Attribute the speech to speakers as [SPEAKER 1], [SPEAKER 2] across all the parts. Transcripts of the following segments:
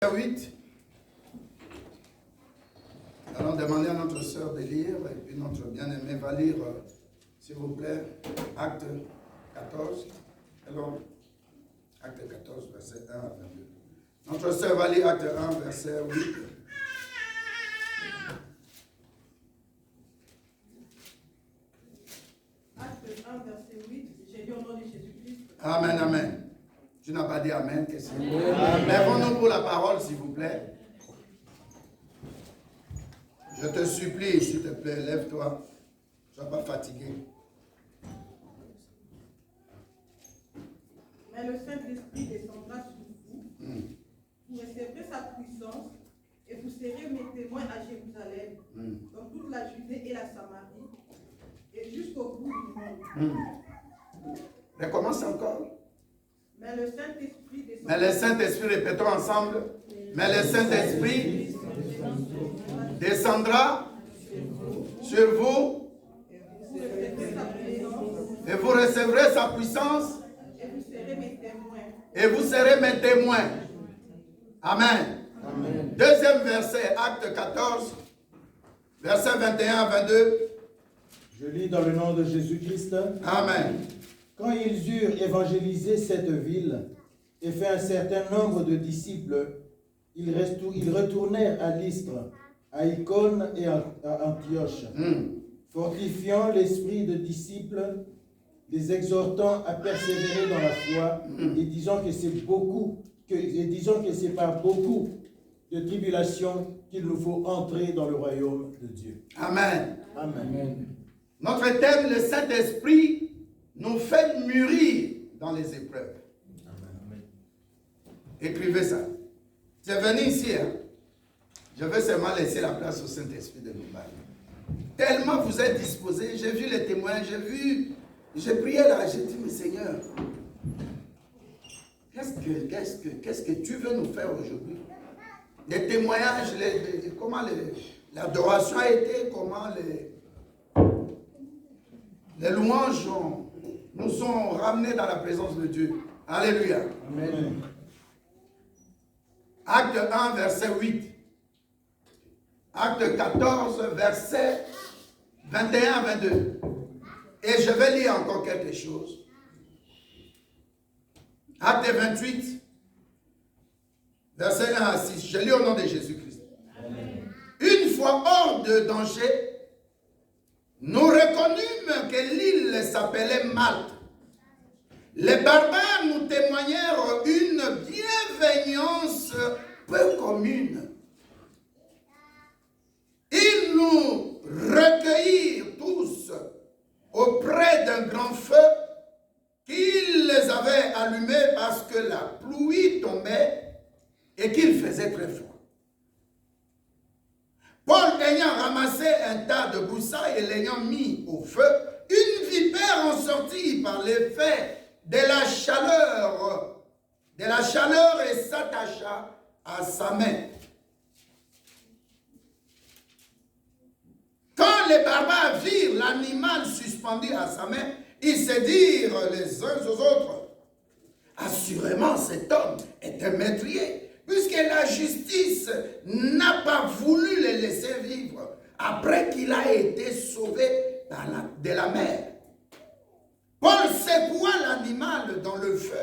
[SPEAKER 1] 8. Allons demander à notre sœur de lire, et puis notre bien-aimé va lire, s'il vous plaît, Acte 14. Alors, Acte 14, verset 1 à 22. Notre sœur va lire Acte 1, verset 8.
[SPEAKER 2] Acte 1, verset 8. J'ai lu au nom de Jésus-Christ.
[SPEAKER 1] Amen, amen. Tu n'as pas dit amen, qu'est-ce que c'est? Lèvons-nous pour la parole, s'il vous plaît. Je te supplie, s'il te plaît, lève-toi. Ne sois pas fatigué.
[SPEAKER 2] Mais le Saint-Esprit descendra sur vous. Vous recevrez sa puissance et vous serez mes témoins à Jérusalem, dans toute la Judée et la Samarie, et jusqu'au bout du monde.
[SPEAKER 1] Recommence encore.
[SPEAKER 2] Mais le Saint-Esprit descendra.
[SPEAKER 1] Mais le Saint-Esprit, répétons ensemble. Mais le Saint-Esprit descendra sur vous et vous recevrez sa puissance
[SPEAKER 2] et vous serez mes témoins.
[SPEAKER 1] Et vous serez mes témoins. Amen. Amen. Deuxième verset, Acte 14, verset 21 à 22.
[SPEAKER 3] Je lis dans le nom de Jésus-Christ.
[SPEAKER 1] Amen.
[SPEAKER 3] Quand ils eurent évangélisé cette ville et fait un certain nombre de disciples, ils retournèrent à Lystre, à Icône et à Antioche, fortifiant l'esprit de disciples, les exhortant à persévérer dans la foi et disant que c'est par beaucoup de tribulations qu'il nous faut entrer dans le royaume de Dieu.
[SPEAKER 1] Amen.
[SPEAKER 3] Amen.
[SPEAKER 1] Notre thème, le Saint-Esprit, nous fait mûrir dans les épreuves.
[SPEAKER 3] Amen.
[SPEAKER 1] Écrivez ça. C'est venu ici. Je veux seulement laisser la place au Saint-Esprit de nous parler. Tellement vous êtes disposés, j'ai vu les témoins, j'ai prié là, j'ai dit, mais Seigneur, qu'est-ce que tu veux nous faire aujourd'hui? Les témoignages, comment l'adoration a été, comment les louanges nous ont ramenés dans la présence de Dieu. Alléluia.
[SPEAKER 3] Amen.
[SPEAKER 1] Acte 1, verset 8. Acte 14, verset 21 à 22. Et je vais lire encore quelque chose. Acte 28, verset 1 à 6. Je lis au nom de Jésus-Christ. Une fois hors de danger, nous reconnûmes que l'île s'appelait Malte. Les barbares nous témoignèrent une bienveillance peu commune. Ils nous recueillirent tous auprès d'un grand feu qu'ils les avaient allumé parce que la pluie tombait et qu'il faisait très froid. Paul ayant ramassé un tas de broussailles et l'ayant mis au feu, une vipère en sortit par l'effet de la chaleur et s'attacha à sa main. Quand les barbares virent l'animal suspendu à sa main, ils se dirent les uns aux autres, assurément cet homme est un meurtrier, puisque la justice n'a pas voulu le laisser vivre après qu'il a été sauvé de la mer. Paul secoua l'animal dans le feu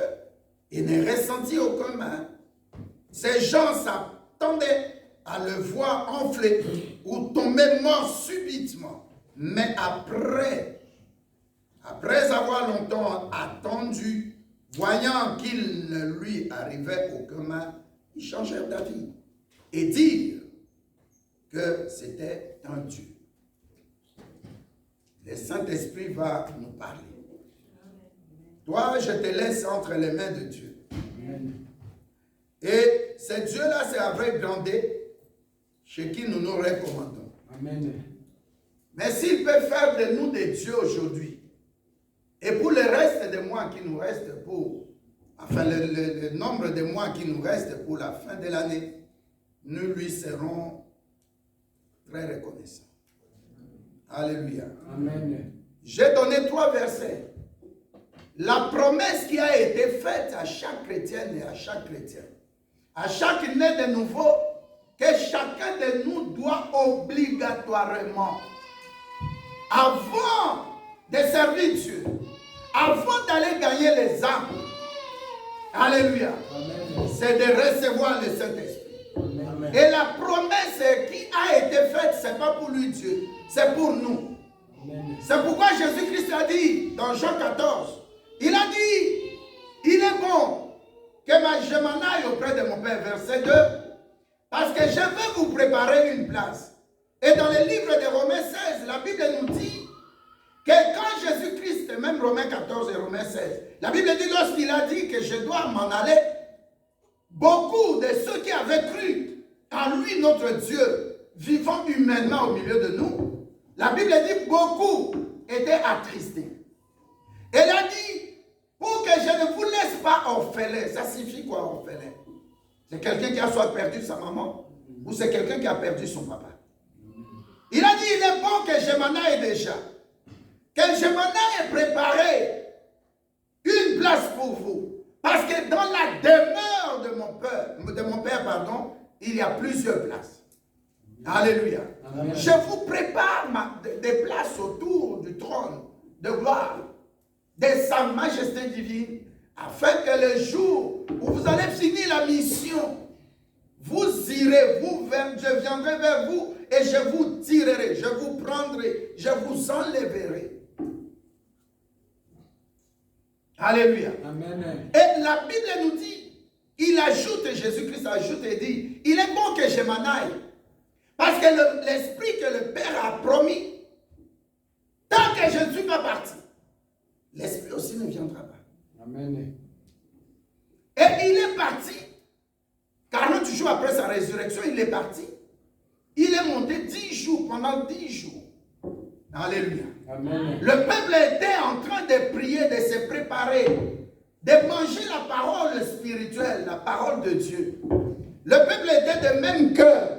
[SPEAKER 1] et ne ressentit aucun mal. Ces gens s'attendaient à le voir enfler ou tomber mort subitement. Mais après avoir longtemps attendu, voyant qu'il ne lui arrivait aucun mal, ils changèrent d'avis et dirent que c'était un Dieu. Le Saint-Esprit va nous parler. Toi, je te laisse entre les mains de Dieu. Amen. Et ce Dieu-là, c'est avec grandeur chez qui nous nous recommandons. Amen. Mais s'il peut faire de nous des dieux aujourd'hui, et pour le reste des mois qui nous restent le nombre de mois qui nous restent pour la fin de l'année, nous lui serons très reconnaissants. Alléluia. Amen. J'ai donné 3 versets. La promesse qui a été faite à chaque chrétienne et à chaque chrétien. à chaque né de nouveau, que chacun de nous doit obligatoirement, avant de servir Dieu, avant d'aller gagner les âmes, alléluia, c'est de recevoir le Saint-Esprit. Et la promesse qui a été faite, ce n'est pas pour lui Dieu, c'est pour nous. C'est pourquoi Jésus-Christ a dit dans Jean 14, il a dit, il est bon que je m'en aille auprès de mon Père, verset 2, parce que je vais vous préparer une place. Et dans le livre de Romains 16, la Bible nous dit que quand Jésus-Christ, même Romains 14 et Romains 16, la Bible dit lorsqu'il a dit que je dois m'en aller, beaucoup de ceux qui avaient cru en lui, notre Dieu, vivant humainement au milieu de nous, la Bible dit beaucoup étaient attristés. Elle a dit, pour que je ne vous laisse pas orphelin. Ça signifie quoi orphelin? C'est quelqu'un qui a soit perdu sa maman, ou c'est quelqu'un qui a perdu son papa. Il a dit, il est bon que je m'en aille déjà. Que je m'en aille préparer une place pour vous. Parce que dans la demeure de mon père, il y a plusieurs places. Alléluia. Amen. Je vous prépare des places autour du trône de gloire de sa majesté divine, afin que le jour où vous allez finir la mission, vous irez, je viendrai vers vous et je vous tirerai, je vous prendrai, je vous enlèverai. Alléluia. Amen. Et la Bible nous dit, il ajoute, Jésus-Christ ajoute et dit, il est bon que je m'en aille. Parce que l'esprit que le Père a promis, tant que je ne suis pas parti, l'esprit aussi ne viendra pas. Amen. Et il est parti. 40 jours après sa résurrection, il est parti. Il est monté 10 jours, pendant 10 jours. Alléluia. Amen. Le peuple était en train de prier, de se préparer, de manger la parole spirituelle, la parole de Dieu. Le peuple était de même cœur.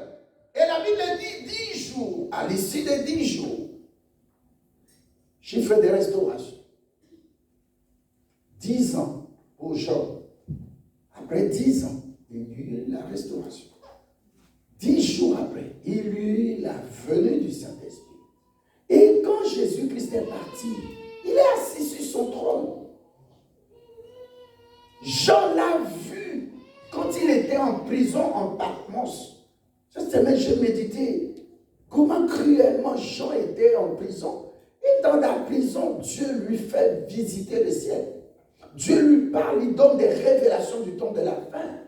[SPEAKER 1] Et la Bible dit 10 jours, à l'issue de 10 jours, chiffre de restauration. 10 ans pour Job. Après 10 ans, il y eut la restauration. 10 jours après, il y eut la venue du Saint-Esprit. Et quand Jésus-Christ est parti, il est assis sur son trône. Jean l'a vu quand il était en prison en Patmos. Cette semaine, j'ai médité comment cruellement Jean était en prison. Et dans la prison, Dieu lui fait visiter le ciel. Dieu lui parle, il donne des révélations du temps de la fin.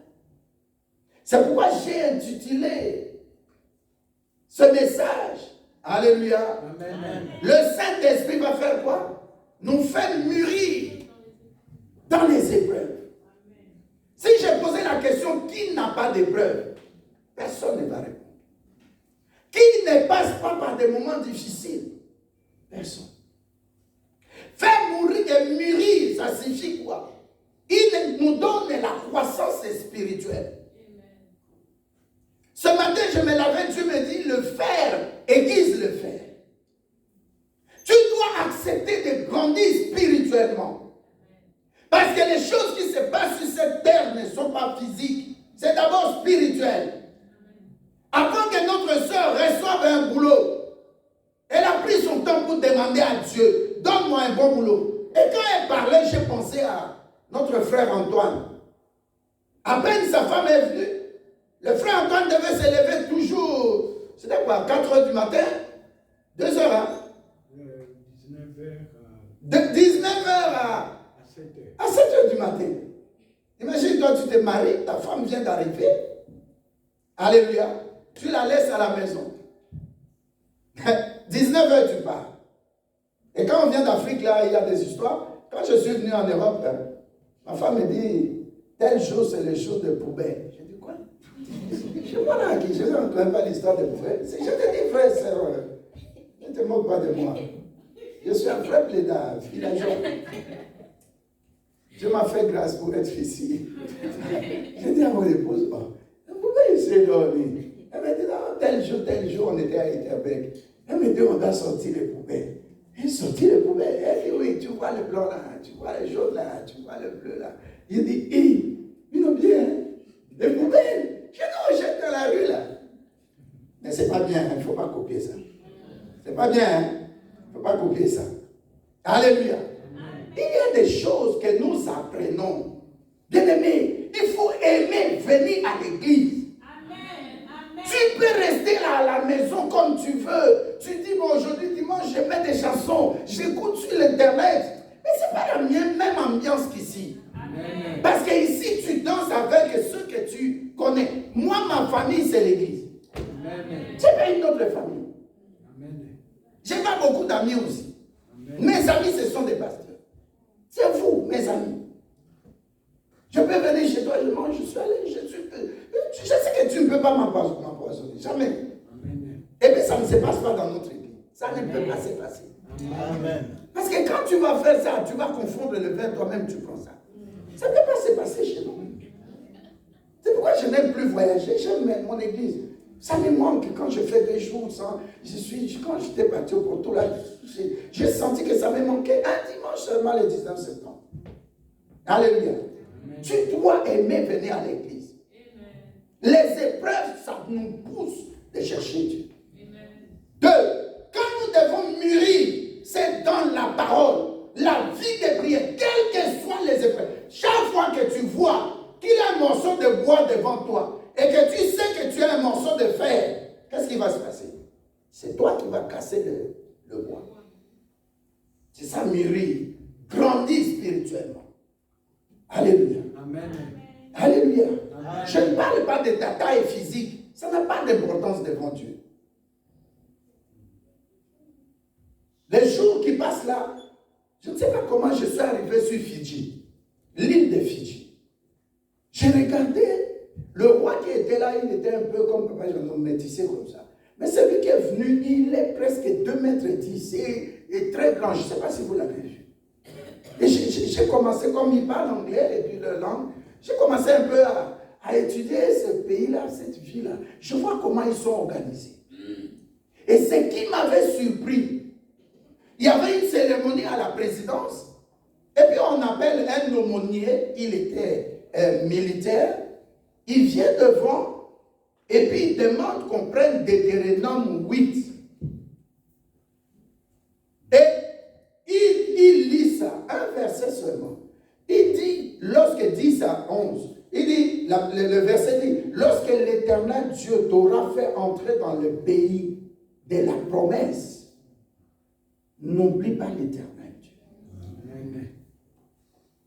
[SPEAKER 1] C'est pourquoi j'ai intitulé ce message. Alléluia. Amen. Le Saint-Esprit va faire quoi? Nous faire mûrir dans les épreuves. Si j'ai posé la question, qui n'a pas d'épreuve? Personne ne va répondre. Qui ne passe pas par des moments difficiles? Personne. Faire mourir et mûrir, ça signifie quoi? Il nous donne la croissance spirituelle. Ce matin, je me lavais, Dieu me dit, le fer aiguise le fer. Tu dois accepter de grandir spirituellement. Parce que les choses qui se passent sur cette terre ne sont pas physiques. C'est d'abord spirituel. Avant que notre sœur reçoive un boulot, elle a pris son temps pour demander à Dieu, donne-moi un bon boulot. Et quand elle parlait, j'ai pensé à notre frère Antoine. À peine sa femme est venue, le frère Antoine devait se lever toujours, c'était quoi, 4 heures du matin, 2 heures, hein? 19h à 7 heures du matin. Imagine, toi, tu te maries, ta femme vient d'arriver. Alléluia. Tu la laisses à la maison. 19h, tu pars. Et quand on vient d'Afrique, là, il y a des histoires. Quand je suis venu en Europe, ma femme me dit, tel jour, c'est le jour de poubelle. J'ai dit, quoi? Je vois là, je ne connais pas l'histoire de poubelle. Je te dis, frère, sœur, ne te moque pas de moi. Je suis un frère plédard, villageois. Dieu m'a fait grâce pour être ici. J'ai dit à mon épouse, pourquoi il s'est dormi? Elle m'a dit, non, tel jour, on était à Etterbeek. Elle m'a dit, on doit sortir les poubelles. Elle sortit les poubelles. Elle dit, oui, tu vois le blanc là, tu vois le jaune là, tu vois le bleu là. Il dit, ils ont bien, hein? Les poubelles. Je nous jette dans la rue là. Mais c'est pas bien, il ne faut pas copier ça. C'est pas bien, hein? Il ne faut pas copier ça. Alléluia. Il y a des choses que nous apprenons. Bien-aimé, il faut aimer venir à l'église. Tu peux rester là à la maison comme tu veux. Tu dis, bon, aujourd'hui, dimanche, je mets des chansons, j'écoute sur l'internet. Mais ce n'est pas la même ambiance qu'ici. Amen. Parce qu'ici, tu danses avec ceux que tu connais. Moi, ma famille, c'est l'église. Je n'ai pas une autre famille. Je n'ai pas beaucoup d'amis aussi. Amen. Mes amis, ce sont des pasteurs. C'est vous, mes amis. Je peux venir chez toi, je mange, je suis allé, je sais que tu ne peux pas m'empoisonner, jamais. Amen. Et puis ça ne se passe pas dans notre église. Ça ne peut pas se passer. Amen. Parce que quand tu vas faire ça, tu vas confondre le verre, toi-même tu prends ça. Ça ne peut pas se passer chez nous. C'est pourquoi je n'aime plus voyager, j'aime mon église. Ça me manque quand je fais des jours sans. Quand j'étais parti au Porto, là, j'ai senti que ça me manquait un dimanche seulement le 19 septembre. Alléluia. Amen. Tu dois aimer venir à l'église. Les épreuves, ça nous pousse de chercher Dieu. Amen. Deux, quand nous devons mûrir, c'est dans la parole, la vie de prière, quelles que soient les épreuves. Chaque fois que tu vois qu'il y a un morceau de bois devant toi et que tu sais que tu as un morceau de fer, qu'est-ce qui va se passer? C'est toi qui vas casser le bois. C'est ça, mûrir, grandir spirituellement. Alléluia. Amen. Alléluia. Amen. Je ne parle pas de ta taille physique. Ça n'a pas d'importance devant Dieu. Les jours qui passent là, je ne sais pas comment je suis arrivé sur Fidji, l'île de Fidji. J'ai regardé le roi qui était là, il était un peu comme papa, je me métissais comme ça. Mais celui qui est venu, il est presque 2,10 m et très grand. Je ne sais pas si vous l'avez vu. Et j'ai commencé, comme il parle anglais et puis la langue, j'ai commencé un peu à étudier ce pays-là, cette ville-là. Je vois comment ils sont organisés. Et ce qui m'avait surpris, il y avait une cérémonie à la présidence, et puis on appelle un aumônier, il était militaire, il vient devant, et puis il demande qu'on prenne Deutéronome 8. Et il lit ça, un verset seulement. Il dit, lorsque 10 à 11, il dit, le verset dit, lorsque l'Éternel Dieu t'aura fait entrer dans le pays de la promesse, n'oublie pas l'Éternel Dieu. Amen.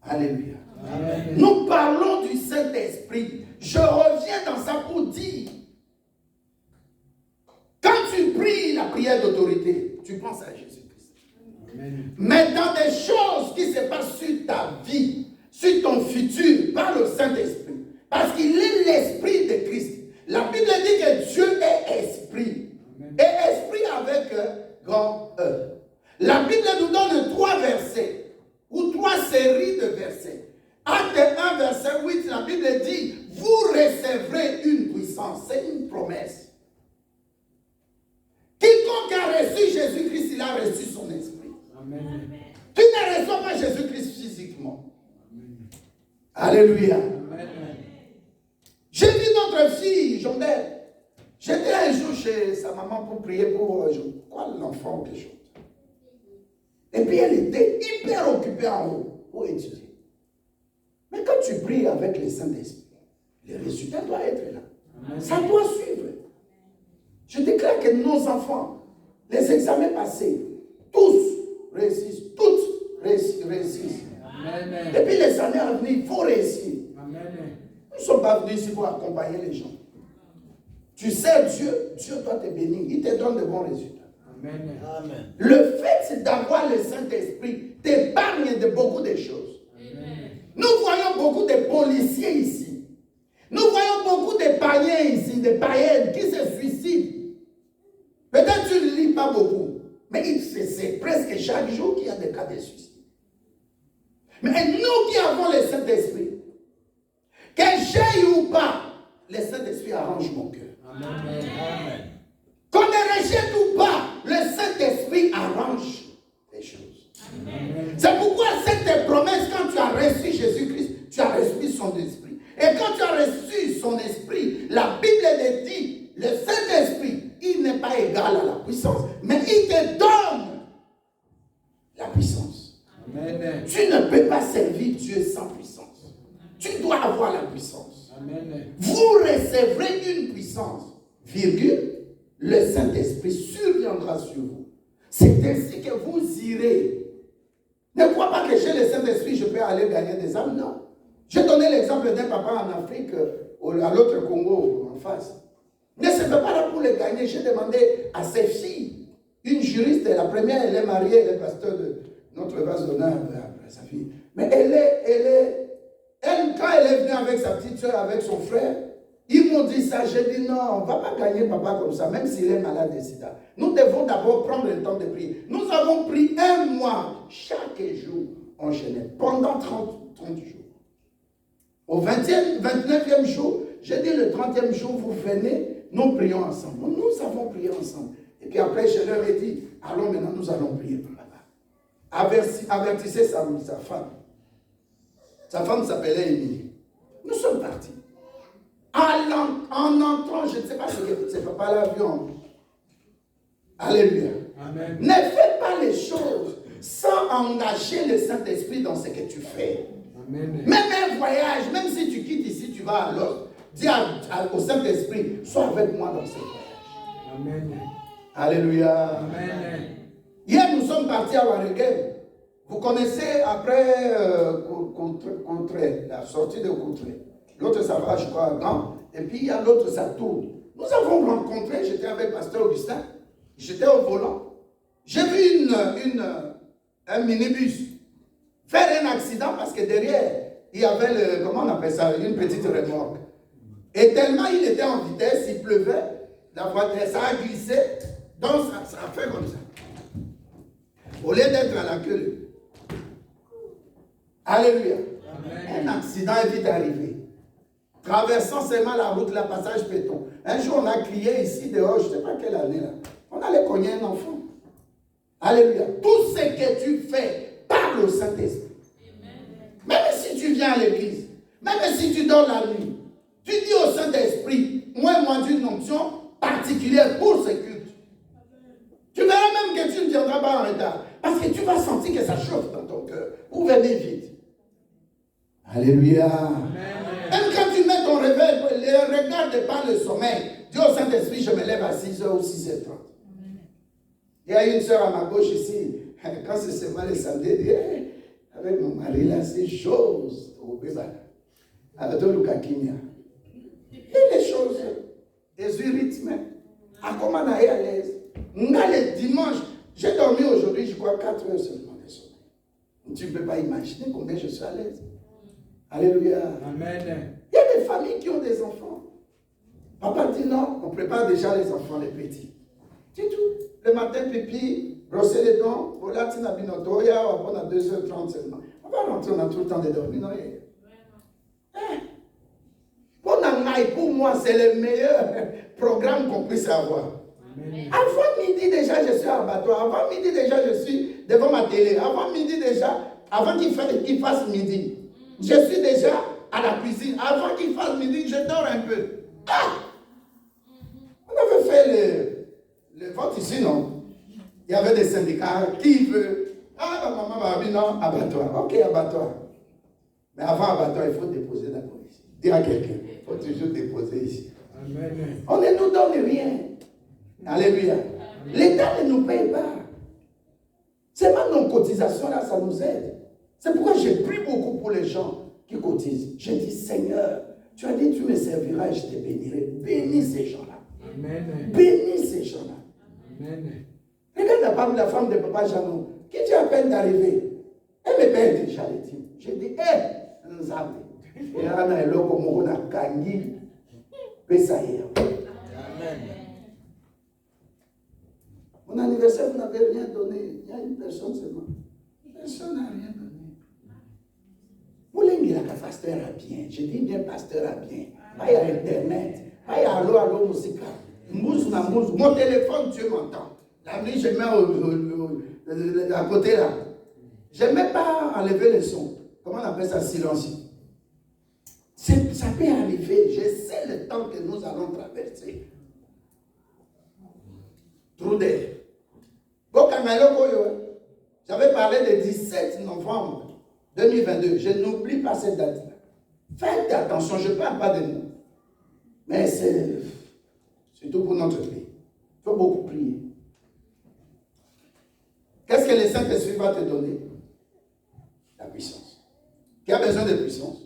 [SPEAKER 1] Alléluia. Amen. Nous parlons du Saint-Esprit. Je reviens dans ça pour dire, quand tu pries la prière d'autorité, tu penses à Jésus-Christ. Amen. Mais dans des choses qui se passent sur ta vie, sur ton futur, par le Saint-Esprit, parce qu'il est l'Esprit de Christ. La Bible dit que Dieu est Esprit. Amen. Et Esprit avec grand E. La Bible nous donne 3 versets, ou 3 séries de versets. Acte 1, verset 8, la Bible dit, vous recevrez une puissance, c'est une promesse. Quiconque a reçu Jésus-Christ, il a reçu son esprit. Amen. Tu ne reçois pas Jésus-Christ physiquement. Amen. Alléluia. Amen. J'ai vu notre fille, Jondelle. J'étais un jour chez sa maman pour prier pour, je crois, l'enfant ou quelque chose. Et puis elle était hyper occupée en haut pour étudier. Mais quand tu pries avec le Saint-Esprit, le résultat doit être là. Amen. Ça doit suivre. Je déclare que nos enfants, les examens passés, tous réussissent, toutes réussissent. Amen. Et puis les années à venir, il faut réussir. Amen. Nous ne sommes pas venus ici pour accompagner les gens. Tu sais Dieu, Dieu doit te bénir, il te donne de bons résultats. Amen. Amen. Le fait d'avoir le Saint-Esprit t'épargne de beaucoup de choses. Amen. Nous voyons beaucoup de policiers ici. Nous voyons beaucoup de païens ici, de païennes qui se suicident. Peut-être tu ne lis pas beaucoup, mais c'est presque chaque jour qu'il y a des cas de suicide. Mais nous qui avons le Saint-Esprit, que j'aille ou pas, le Saint-Esprit arrange mon cœur. Amen. Amen. Qu'on me rejette ou pas, le Saint-Esprit arrange les choses. Amen. C'est pourquoi cette promesse, quand tu as reçu Jésus-Christ, tu as reçu son esprit. Et quand tu as reçu son te dit, le Saint-Esprit, il n'est pas égal à la puissance, mais il te donne la puissance.
[SPEAKER 3] Amen.
[SPEAKER 1] Tu ne peux pas servir Dieu sans puissance. Tu dois avoir la puissance.
[SPEAKER 3] Amen.
[SPEAKER 1] Vous recevrez une puissance, virgule, le Saint-Esprit surviendra sur vous. C'est ainsi que vous irez. Ne crois pas que chez le Saint-Esprit, je peux aller gagner des âmes, non. J'ai donné l'exemple d'un papa en Afrique, à l'autre Congo, en face. Mais ce n'est pas là pour les gagner. J'ai demandé à ses filles, une juriste, la première, elle est mariée, elle est pasteur de notre vase d'honneur, sa fille. Mais elle, quand elle est venue avec sa petite soeur, avec son frère, ils m'ont dit ça. J'ai dit non, on ne va pas gagner papa comme ça, même s'il est malade de sida. Nous devons d'abord prendre le temps de prier. Nous avons pris 1 mois, chaque jour, en jeûne, pendant 30 jours. Au 29e jour, j'ai dit le 30e jour, vous venez, nous prions ensemble. Nous avons prié ensemble. Et puis après, je leur ai dit, allons maintenant, nous allons prier pour papa. Avertissez sa femme. Sa femme s'appelait Émilie. Nous sommes partis. En entrant, je ne sais pas ce que c'est papa l'a vu en nous. Alléluia.
[SPEAKER 3] Amen.
[SPEAKER 1] Ne fais pas les choses sans engager le Saint-Esprit dans ce que tu fais.
[SPEAKER 3] Amen.
[SPEAKER 1] Même un voyage, même si tu quittes ici, tu vas à l'autre. Dis au Saint-Esprit, sois avec moi dans ce voyage.
[SPEAKER 3] Amen.
[SPEAKER 1] Alléluia.
[SPEAKER 3] Amen.
[SPEAKER 1] Hier, nous sommes partis à Waregem. Vous connaissez après Contré, la sortie de Contré. L'autre, ça va, je crois, à Gand. Et puis, il y a l'autre, ça tourne. Nous avons rencontré, j'étais avec Pasteur Augustin. J'étais au volant. J'ai vu un minibus faire un accident parce que derrière, il y avait, comment on appelle ça, une petite remorque. Et tellement il était en vitesse, il pleuvait, la voiture, ça a glissé, donc ça a fait comme ça. Au lieu d'être à la queue. Alléluia. Amen. Un accident est vite arrivé. Traversant seulement la route, le passage péton. Un jour, on a crié ici dehors, je ne sais pas quelle année là. On allait cogner un enfant. Alléluia. Tout ce que tu fais, parle au Saint-Esprit. Même si tu viens à l'église, même si tu dors la nuit, tu dis au Saint-Esprit, moi d'une onction particulière pour ce culte. Tu verras même que tu ne viendras pas en retard. Parce que tu vas sentir que ça chauffe dans ton cœur. Vous venez vite. Alléluia. Amen. Même quand tu mets ton réveil, regarde pas le sommeil. Dis au Saint-Esprit, je me lève à 6h ou 6h30. Il y a une soeur à ma gauche ici. Quand c'est seulement le samedi, elle dit, hey, avec mon mari là, c'est chose. Avec le kakimia. Et les choses, les rythmes. À comment on est à l'aise. Le dimanche, j'ai dormi aujourd'hui, je crois, 4 heures seulement de sommeil. Tu ne peux pas imaginer combien je suis à l'aise. Alléluia. Amen. Il y a des familles qui ont des enfants. Papa dit non, on prépare déjà les enfants, les petits. C'est tout. Le matin, pipi, brosser les dents, voilà, tu n'as pas binoto, on va prendre à 2h30 seulement. On va rentrer, on a tout le temps de dormir. Non, pour moi, c'est le meilleur programme qu'on puisse avoir. Amen. Avant midi déjà, je suis à l'abattoir. Avant midi déjà, je suis devant ma télé. Avant midi déjà, avant qu'il fasse midi, je suis déjà à la cuisine. Avant qu'il fasse midi, je dors un peu. Ah! On avait fait le vote ici, non? Il y avait des syndicats. Qui veut? Ah, ma maman m'a dit non, abattoir. Ok, abattoir. Mais avant abattoir, il faut déposer d'abord ici. Dis à quelqu'un, il faut toujours déposer ici. Amen. On ne nous donne rien. Alléluia. L'État ne nous paye pas. C'est même nos cotisations là, ça nous aide. C'est pourquoi j'ai pris beaucoup pour les gens qui cotisent. J'ai dit, Seigneur, tu as dit, tu me serviras et je te bénirai. Bénis ces gens-là. Amen. Bénis ces gens-là. Amen. Regarde la femme de Papa Janou, qui vient à peine d'arriver. Elle me paye déjà les dîmes. J'ai dit, hé, nous avons. Et là, on a un logo, on a gagné. Amen. Mon anniversaire, vous n'avez rien donné. Il y a une personne seulement. Personne n'a rien donné. Vous l'avez mis la pasteur à bien. Je dis bien pasteur à bien. Pas y a Internet. Pas y a allo, musique. Mon téléphone, Dieu m'entend. La nuit, je mets à côté là. Je n'aime pas enlever le son. Comment on appelle ça? Silencieux. Ça peut arriver. Je sais le temps que nous allons traverser. Trudel. J'avais parlé le 17 novembre 2022. Je n'oublie pas cette date-là. Faites attention, je ne parle pas de nous. Mais c'est surtout pour notre pays. Il faut beaucoup prier. Qu'est-ce que le Saint-Esprit va te donner? La puissance. Qui a besoin de puissance?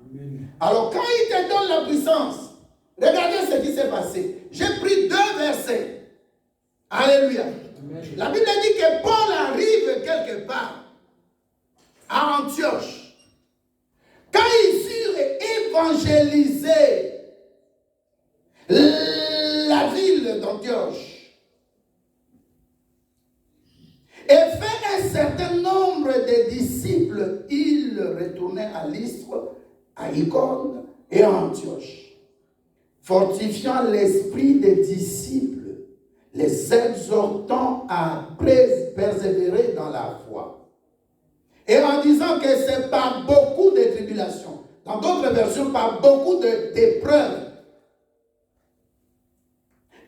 [SPEAKER 1] Amen. Alors quand il te donne la puissance, regardez ce qui s'est passé. J'ai pris 2 versets. Alléluia. Amen. La Bible dit que Paul arrive quelque part à Antioche. Quand ils eurent évangélisé la ville d'Antioche et fait un certain nombre de disciples, ils retournaient à Lystre, à Icône et à Antioche, fortifiant l'esprit des disciples, les exhortant à persévérer dans la foi. Et en disant que c'est par beaucoup de tribulations, dans d'autres versions, par beaucoup d'épreuves,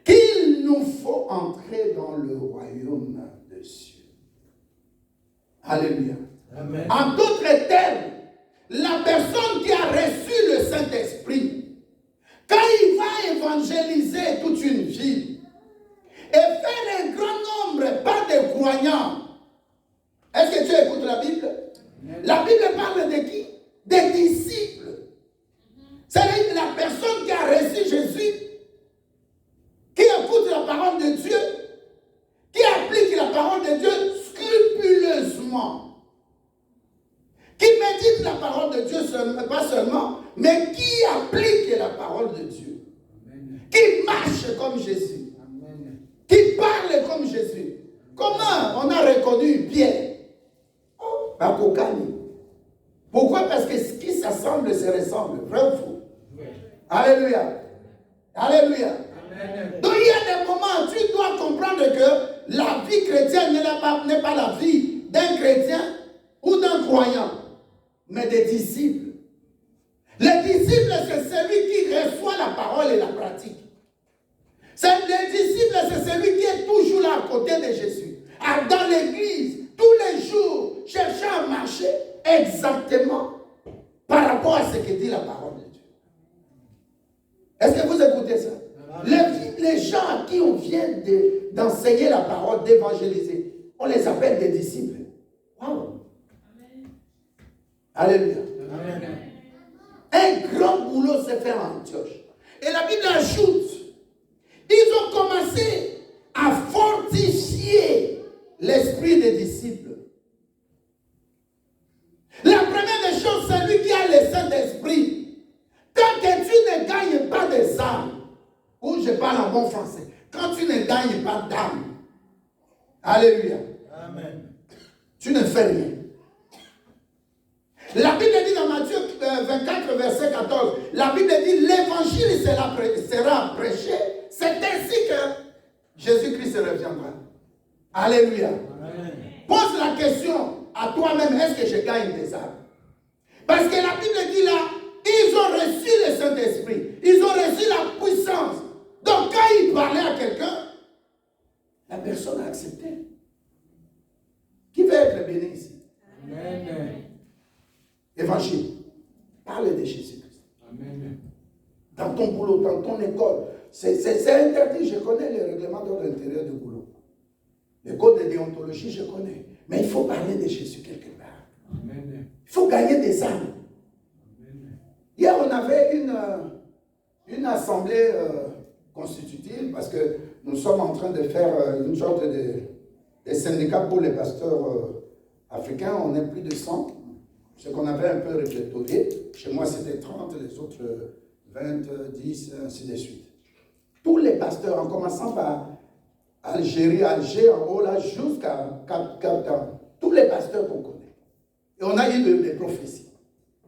[SPEAKER 1] qu'il nous faut entrer dans le royaume des cieux. Alléluia. Amen. En d'autres termes, la personne qui a reçu le Saint-Esprit, quand il va évangéliser toute une ville et faire un grand nombre, pas de croyants, est-ce que tu écoutes la Bible? La Bible parle de qui? Des disciples. C'est la personne qui a reçu Jésus, qui écoute la parole de Dieu, qui applique la parole de Dieu scrupuleusement, qui médite la parole de Dieu pas seulement, mais qui applique la parole de Dieu, qui marche comme Jésus, qui parle comme Jésus. Comment on a reconnu Pierre? Pourquoi? Parce que ce qui s'assemble se ressemble. Vrai ou faux? Oui. Alléluia. Alléluia. Amen. Donc il y a des moments où tu dois comprendre que la vie chrétienne n'est pas la vie d'un chrétien ou d'un croyant, mais des disciples. Les disciples, c'est celui qui reçoit la parole et la pratique. Les disciples, c'est celui qui est toujours là à côté de Jésus. Dans l'église, tous les jours, cherchant à marcher exactement par rapport à ce que dit la parole de Dieu. Est-ce que vous écoutez ça? Les gens à qui on vient d'enseigner la parole, d'évangéliser, on les appelle des disciples. Wow. Alléluia. Amen. Un grand boulot s'est fait en Antioche. Et la Bible ajoute, ils ont commencé à fortifier l'esprit des disciples. La première des choses, c'est lui qui a le Saint-Esprit. Tant que tu ne gagnes pas des âmes, ou je parle en bon français, quand tu ne gagnes pas d'âme, alléluia, amen, tu ne fais rien. La Bible dit dans Matthieu 24, verset 14, la Bible dit l'évangile sera prêché, c'est ainsi que Jésus-Christ reviendra. Alléluia. Amen. Pose la question à toi-même, est-ce que je gagne des âmes? Parce que la Bible dit là, ils ont reçu le Saint-Esprit, ils ont reçu la puissance. Donc quand ils parlaient à quelqu'un, la personne a accepté. Qui veut être béni ici? Amen. Évangile. Parle de Jésus-Christ. Amen. Dans ton boulot, dans ton école. C'est interdit. Je connais les règlements d'ordre intérieur du boulot. Le code de déontologie, je connais. Mais il faut parler de Jésus quelque part. Amen. Il faut gagner des âmes. Amen. Hier, on avait une assemblée constitutive parce que nous sommes en train de faire une sorte de syndicat pour les pasteurs africains. On est plus de 100. Ce qu'on avait un peu répertorié. Chez moi, c'était 30, les autres 20, 10, ainsi de suite. Tous les pasteurs, en commençant par Algérie, Alger, en haut, là, jusqu'à Cap Town. Tous les pasteurs qu'on connaît. Et on a eu des prophéties.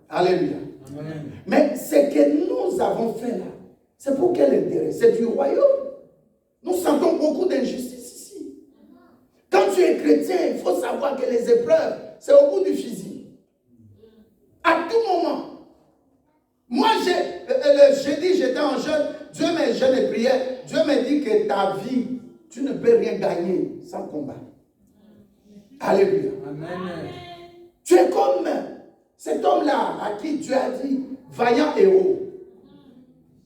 [SPEAKER 1] Alléluia. Amen. Mais ce que nous avons fait là, c'est pour quel intérêt? C'est du royaume. Nous sentons beaucoup d'injustice ici. Quand tu es chrétien, il faut savoir que les épreuves, c'est au bout du fusil. À tout moment. Moi, j'ai dit, j'étais en jeûne, Dieu m'a jeûne et prière. Dieu m'a dit que ta vie, tu ne peux rien gagner sans combat. Alléluia.
[SPEAKER 3] Amen.
[SPEAKER 1] Tu es comme cet homme-là à qui Dieu a dit, vaillant héros.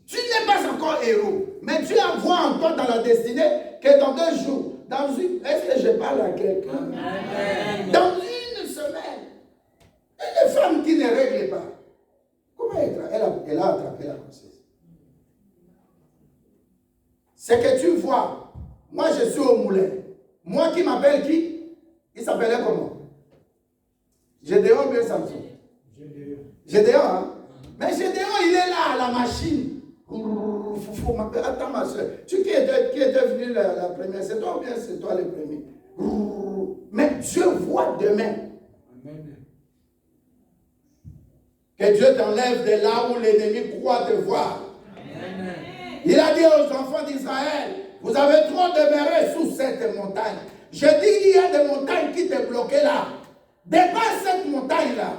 [SPEAKER 1] Tu n'es pas encore héros, mais Dieu envoie en toi dans la destinée que dans 2 jours, est-ce que je parle à quelqu'un?
[SPEAKER 3] Amen.
[SPEAKER 1] Dans une semaine, une femme qui ne règle pas, comment elle a attrapé la grossesse? C'est que tu vois, moi je suis au moulin. Moi qui m'appelle qui? Il s'appelait comment? Gédéon bien Samson. Gédéon, hein? Mais Gédéon, il est là à la machine. Attends ma soeur, qui est devenu la première? C'est toi ou bien c'est toi le premier? Mais Dieu voit demain.
[SPEAKER 3] Amen.
[SPEAKER 1] Que Dieu t'enlève de là où l'ennemi croit te voir.
[SPEAKER 3] Amen.
[SPEAKER 1] Il a dit aux enfants d'Israël, vous avez trop demeuré sous cette montagne. Je dis, il y a des montagnes qui te bloquent là. Dépasse cette montagne-là.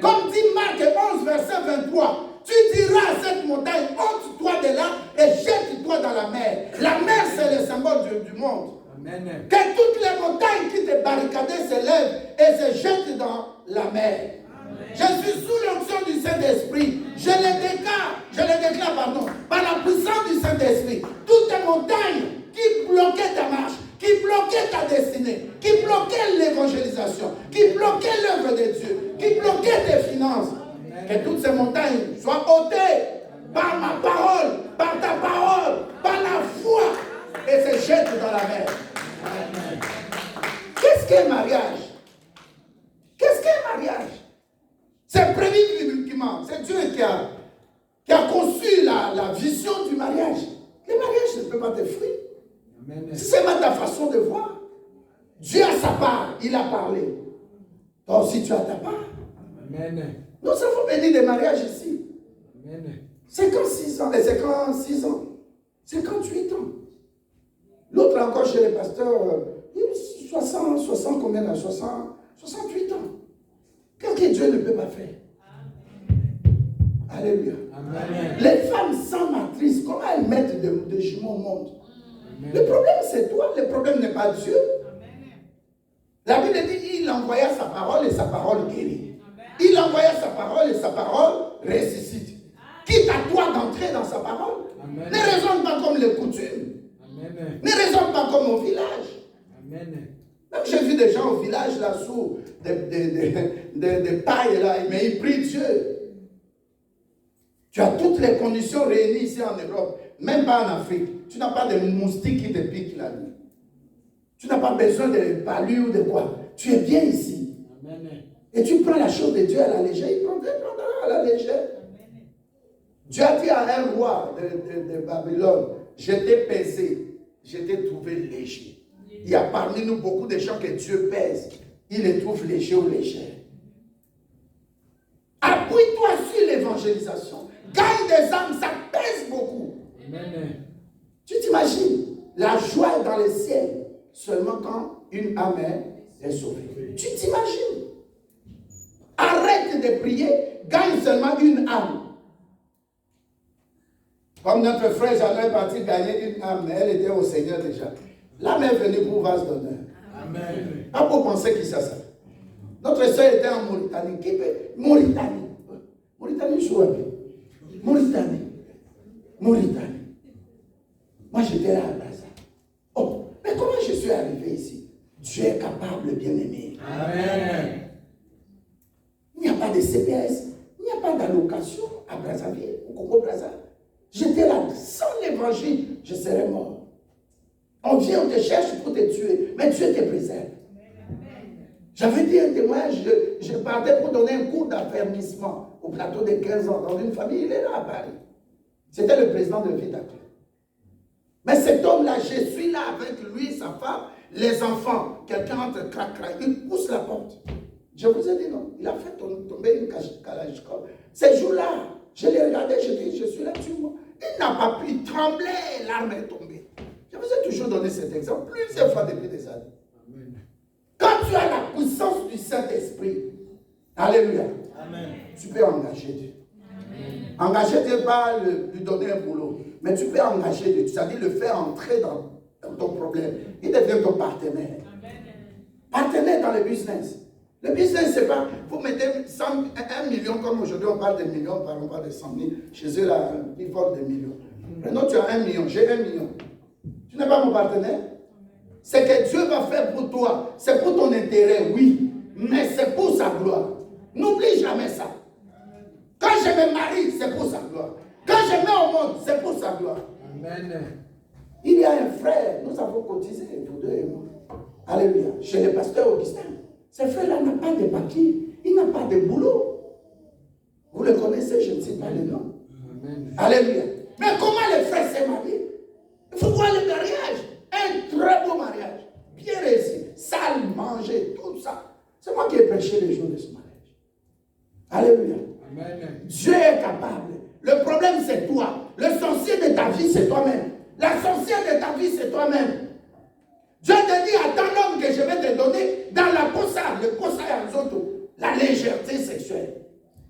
[SPEAKER 1] Comme dit Marc 11, verset 23. Tu diras à cette montagne, ôte-toi de là et jette-toi dans la mer. La mer, c'est le symbole du monde.
[SPEAKER 3] Amen.
[SPEAKER 1] Que toutes les montagnes qui te barricadaient se lèvent et se jettent dans la mer. Amen. Je suis sous l'onction du Saint-Esprit. Je le déclare, par la puissance du Saint-Esprit. Toutes les montagnes qui bloquaient ta marche, qui bloquaient ta destinée, qui bloquaient l'évangélisation, qui bloquaient l'œuvre de Dieu, qui bloquaient tes finances. Que toutes ces montagnes soient ôtées par ma parole, par ta parole, par la foi, et se jettent dans la mer. Qu'est-ce qu'un mariage? Qu'est-ce qu'un mariage? C'est prévu bibliquement. C'est Dieu qui a conçu la vision du mariage. Le mariage ne peut pas te fuir. C'est pas ta façon de voir. Dieu a sa part, il a parlé. Toi aussi tu as ta part.
[SPEAKER 3] Amen.
[SPEAKER 1] Nous avons béni des mariages ici.
[SPEAKER 3] Amen.
[SPEAKER 1] 56 ans, et 56 ans, 58 ans. L'autre encore chez les pasteurs, 60 combien là? 68 ans. Qu'est-ce que Dieu ne peut pas faire? Alléluia.
[SPEAKER 3] Amen.
[SPEAKER 1] Les femmes sans matrice, comment elles mettent des jumeaux au monde? Amen. Le problème c'est toi, le problème n'est pas Dieu. Amen. La Bible dit, il envoya sa parole et sa parole guérit. Il envoya sa parole et sa parole ressuscite. Quitte à toi d'entrer dans sa parole. Amen. Ne raisonne pas comme les coutumes. Amen. Ne raisonne pas comme au village. Amen. Même j'ai vu des gens au village là sous des pailles là, mais ils prient Dieu. Tu as toutes les conditions réunies ici en Europe, même pas en Afrique. Tu n'as pas de moustiques qui te piquent la nuit. Tu n'as pas besoin de palu ou de quoi. Tu es bien ici. Amen. Et tu prends la chose de Dieu à la légère, il prendra à la légère. Amen. Dieu a dit à un roi de Babylone, je t'ai pesé, je t'ai trouvé léger. Il y a parmi nous beaucoup de gens que Dieu pèse. Il les trouve légers ou légères. Appuie-toi sur l'évangélisation. Gagne des âmes, ça pèse beaucoup. Amen. Tu t'imagines la joie est dans les ciels seulement quand une âme est sauvée. Tu t'imagines? Arrête de prier, gagne seulement une âme. Comme notre frère Jean est parti gagner une âme, mais elle était au Seigneur déjà. L'âme est venue pour vase d'honneur. Amen. Pas pour penser qui c'est ça. Notre soeur était en Mauritanie. Qui peut? Mauritanie. Mauritanie, je suis Mauritanie. Moi, j'étais là à Gaza. Oh, mais comment je suis arrivé ici? Dieu est capable, bien-aimé. Amen. Il n'y a pas de CPS, il n'y a pas d'allocation à Brazzaville, au Congo-Brazzaville. J'étais là, sans l'évangile, je serais mort. On vient, on te cherche pour te tuer, mais Dieu te préserve. J'avais dit un témoignage, je partais pour donner un cours d'affermissement au plateau de 15 ans dans une famille, il est là à Paris. C'était le président de Vitaclub. Mais cet homme-là, je suis là avec lui, sa femme, les enfants. Quelqu'un entre, crac, crac, il pousse la porte. Je vous ai dit non, il a fait tomber une Kalachnikov. Ces jours-là, je l'ai regardé, je dis, je suis là, tue-moi. Il n'a pas pu trembler, l'arme est tombée. Je vous ai toujours donné cet exemple plusieurs fois depuis des années. Amen. Quand tu as la puissance du Saint-Esprit, alléluia, amen, tu peux engager Dieu. Engager Dieu, pas lui donner un boulot. Mais tu peux engager Dieu, c'est-à-dire le faire entrer dans ton problème. Il devient ton partenaire. Partenaire dans le business. Le business, c'est pas, vous mettez 1 million, comme aujourd'hui on parle de millions, on parle de 100 000. Chez eux, là, ils volent des millions. Maintenant, tu as 1 million, j'ai 1 million. Tu n'es pas mon partenaire. C'est que Dieu va faire pour toi. C'est pour ton intérêt, oui. Mais c'est pour sa gloire. N'oublie jamais ça. Quand je me marie, c'est pour sa gloire. Quand je mets au monde, c'est pour sa gloire. Amen. Il y a un frère, nous avons cotisé, vous deux et moi. Alléluia. Chez le pasteur Augustin. Ce frère-là n'a pas de papier. Il n'a pas de boulot. Vous le connaissez, je ne sais pas le nom. Amen. Alléluia. Mais comment le frère s'est marié? Il faut voir le mariage. Un très beau mariage. Bien réussi. Salle, manger, tout ça. C'est moi qui ai prêché les jours de ce mariage. Alléluia. Amen. Dieu est capable. Le problème, c'est toi. Le sorcier de ta vie, c'est toi-même. La sorcière de ta vie, c'est toi-même. Dieu te dit à ton homme que je vais te donner dans la possa, le possa et les autres, la légèreté sexuelle.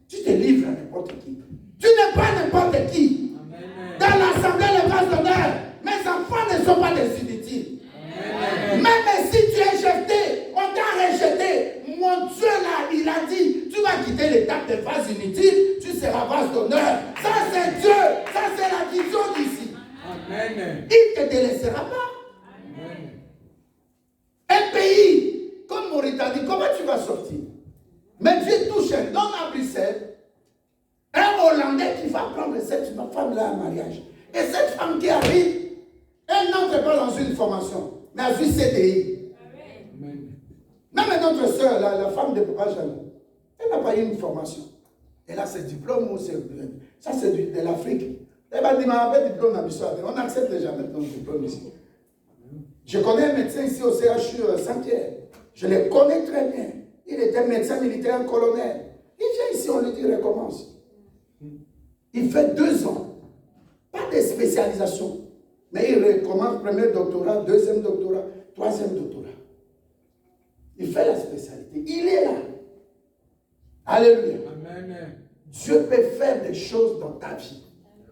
[SPEAKER 1] Tu te livres à n'importe qui. Tu n'es pas n'importe qui. Amen. Dans l'assemblée, les vases d'honneur, mes enfants ne sont pas des inutiles. Amen. Même si tu es jeté, on t'a rejeté. Mon Dieu là, il a dit, tu vas quitter l'étape des vases inutiles, tu seras vase d'honneur. Ça c'est Dieu, ça c'est la vision d'ici. Amen. Il ne te délaissera pas. Amen. Un pays comme Mauritanie, comment tu vas sortir? Mais Dieu touche un homme à Bruxelles, un Hollandais qui va prendre cette femme-là en mariage. Et cette femme qui arrive, elle n'entre pas dans une formation, mais elle vit CDI. Amen. Même notre soeur, la femme de Papa Jean, elle n'a pas eu une formation. Elle a ses diplômes, ça c'est de l'Afrique. Elle va dire, mais diplôme on n'accepte jamais nos diplômes ici. Je connais un médecin ici au CHU Saint-Pierre. Je le connais très bien. Il était médecin militaire, un colonel. Il vient ici, on lui dit, recommence. Il fait 2 ans. Pas de spécialisation. Mais il recommence premier doctorat, deuxième doctorat, troisième doctorat. Il fait la spécialité. Il est là. Alléluia. Amen. Dieu peut faire des choses dans ta vie.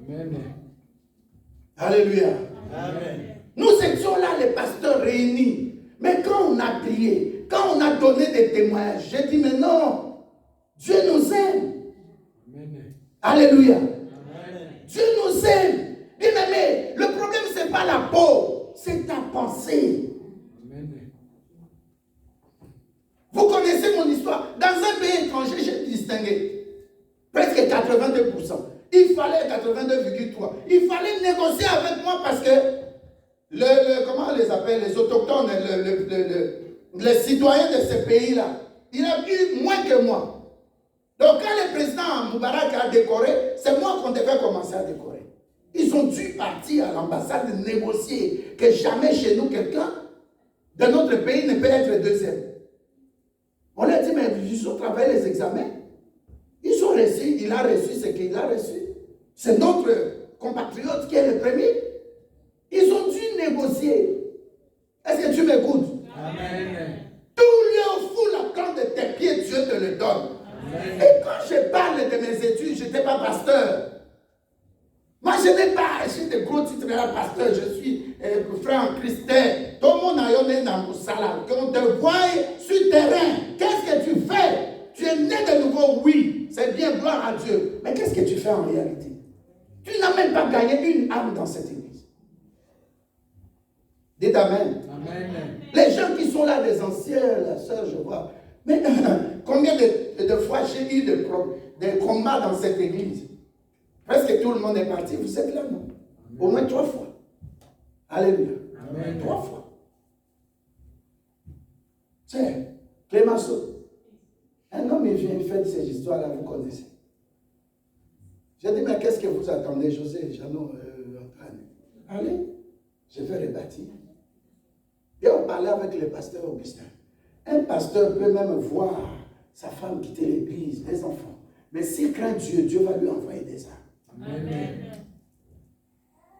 [SPEAKER 1] Amen. Alléluia. Amen. Nous étions là, les pasteurs réunis. Mais quand on a prié, quand on a donné des témoignages, j'ai dit, mais non, Dieu nous aime. Amen. Alléluia. Amen. Dieu nous aime. Bien aimé, le problème, ce n'est pas la peau, c'est ta pensée. Amen. Vous connaissez mon histoire. Dans un pays étranger, j'ai distingué presque 82%. Il fallait 82,3%. Il fallait négocier avec moi parce que comment on les appelle, les autochtones, les citoyens de ce pays-là, il a eu moins que moi. Donc quand le président Moubarak a décoré, c'est moi qu'on devait commencer à décorer. Ils ont dû partir à l'ambassade négocier que jamais chez nous quelqu'un de notre pays ne peut être deuxième. On leur a dit, mais ils ont travaillé les examens. Ils ont reçu, il a reçu ce qu'il a reçu. C'est notre compatriote qui est le premier. Ils ont dû négocier. Est-ce que tu m'écoutes? Amen. Tout lieu où la plante de tes pieds, Dieu te le donne. Amen. Et quand je parle de mes études, je n'étais pas pasteur. Moi, je n'ai pas acheté de gros titres de pasteur. Je suis frère en Christ. Tout le monde a eu dans mon salaire. Qu'on te voie sur le terrain. Qu'est-ce que tu fais? Tu es né de nouveau, oui. C'est bien, gloire à Dieu. Mais qu'est-ce que tu fais en réalité? Tu n'as même pas gagné une âme dans cette église. Dites Amen. Amen. Les gens qui sont là, les anciens, la sœur, je vois. Mais combien de fois j'ai eu des combats dans cette église? Presque tout le monde est parti. Vous êtes là, non? Amen. Au moins 3 fois. Alléluia. Amen. 3 fois. C'est Clémenceau. Un homme, il vient, il fait ces histoires-là, vous connaissez. J'ai dit, mais qu'est-ce que vous attendez, José, Jeannot, Antoine? Allez, je vais rebâtir. Et on parlait avec le pasteur Augustin. Un pasteur peut même voir sa femme quitter l'église, les enfants. Mais s'il craint Dieu, Dieu va lui envoyer des âmes. Amen.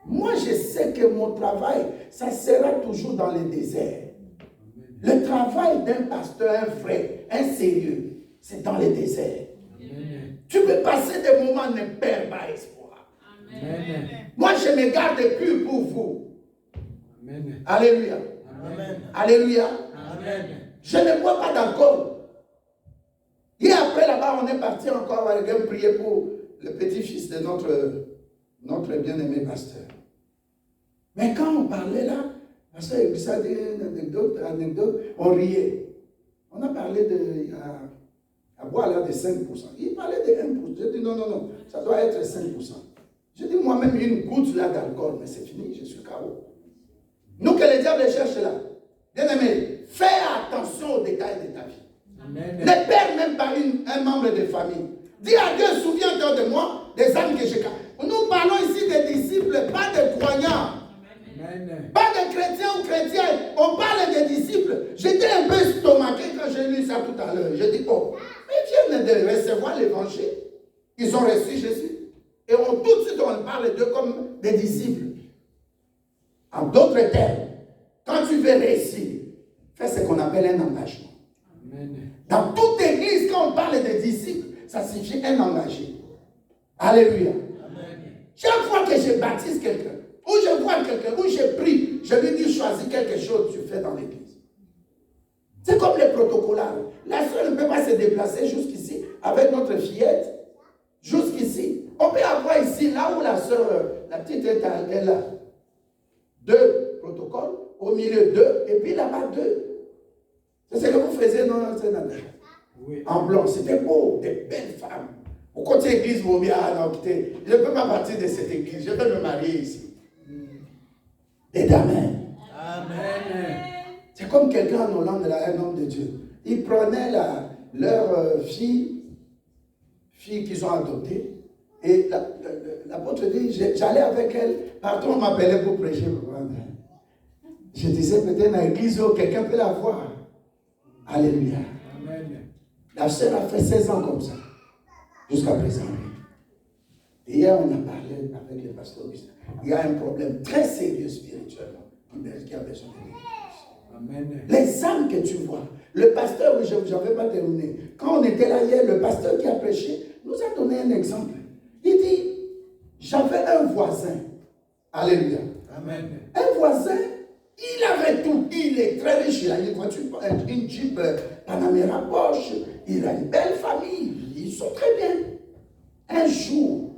[SPEAKER 1] Moi, je sais que mon travail, ça sera toujours dans le désert. Le travail d'un pasteur, un vrai, un sérieux, c'est dans le désert. Amen. Tu peux passer des moments, ne perds pas espoir.
[SPEAKER 4] Amen.
[SPEAKER 1] Moi, je me garde plus pour vous.
[SPEAKER 4] Amen.
[SPEAKER 1] Alléluia.
[SPEAKER 3] Amen.
[SPEAKER 1] Alléluia.
[SPEAKER 3] Amen.
[SPEAKER 1] Je ne bois pas d'alcool. Et après, là-bas, on est parti encore avec un prier pour le petit-fils de notre bien-aimé pasteur. Mais quand on parlait là, pasteur Eguissa dit une anecdote, on riait. On a parlé à boire là de 5%. Il parlait de 1%. J'ai dit non, ça doit être 5%. J'ai dit moi-même une goutte là d'alcool, mais c'est fini, je suis KO. Nous que le diable cherche là, bien-aimé, fais attention aux détails de ta vie.
[SPEAKER 4] Amen.
[SPEAKER 1] Ne perds même pas un membre de famille. Dis à Dieu, souviens-toi de moi, des âmes que j'ai. Nous parlons ici des disciples, pas des croyants.
[SPEAKER 4] Amen.
[SPEAKER 1] Pas de chrétiens ou chrétiens. On parle des disciples. J'étais un peu stomaqué quand j'ai lu ça tout à l'heure. Je dis, oh, mais ils viennent de recevoir l'évangile. Ils ont reçu Jésus. Et tout de suite, on parle d'eux comme des disciples. En d'autres termes, quand tu veux réussir, fais ce qu'on appelle un engagement.
[SPEAKER 4] Amen.
[SPEAKER 1] Dans toute église, quand on parle des disciples, ça signifie un engagé. Alléluia.
[SPEAKER 4] Amen.
[SPEAKER 1] Chaque fois que je baptise quelqu'un, ou je vois quelqu'un, ou je prie, je lui dis choisis quelque chose, tu fais dans l'église. C'est comme les protocolards. La soeur ne peut pas se déplacer jusqu'ici avec notre fillette. Jusqu'ici. On peut avoir ici, là où la soeur, la petite est là. 2 protocoles, au milieu 2, et puis là-bas 2. C'est ce que vous faisiez dans
[SPEAKER 4] Oui.
[SPEAKER 1] en blanc. C'était beau, des belles femmes. Au côté église, vous bien, non, écoutez, je ne peux pas partir de cette église, je vais me marier ici. Et d'amen.
[SPEAKER 4] Amen.
[SPEAKER 1] C'est comme quelqu'un en Hollande, là, un homme de Dieu. Ils prenaient leur fille qu'ils ont adoptée, et l'apôtre dit, j'allais avec elle, partout on m'appelait pour prêcher. Je disais peut-être dans l'église, quelqu'un peut la voir. Alléluia.
[SPEAKER 4] Amen.
[SPEAKER 1] La sœur a fait 16 ans comme ça, jusqu'à présent. Et hier, on a parlé avec le pasteur Augustin. Il y a un problème très sérieux spirituellement qui a besoin de l'église.
[SPEAKER 4] Amen.
[SPEAKER 1] Les âmes que tu vois, le pasteur, je n'avais pas terminé. Quand on était là hier, le pasteur qui a prêché nous a donné un exemple. Il dit, j'avais un voisin. Alléluia.
[SPEAKER 4] Amen.
[SPEAKER 1] Un voisin, il avait tout. Il est très riche. Il a une voiture, une Jeep Panamera Porsche. Il a une belle famille. Ils sont très bien. Un jour,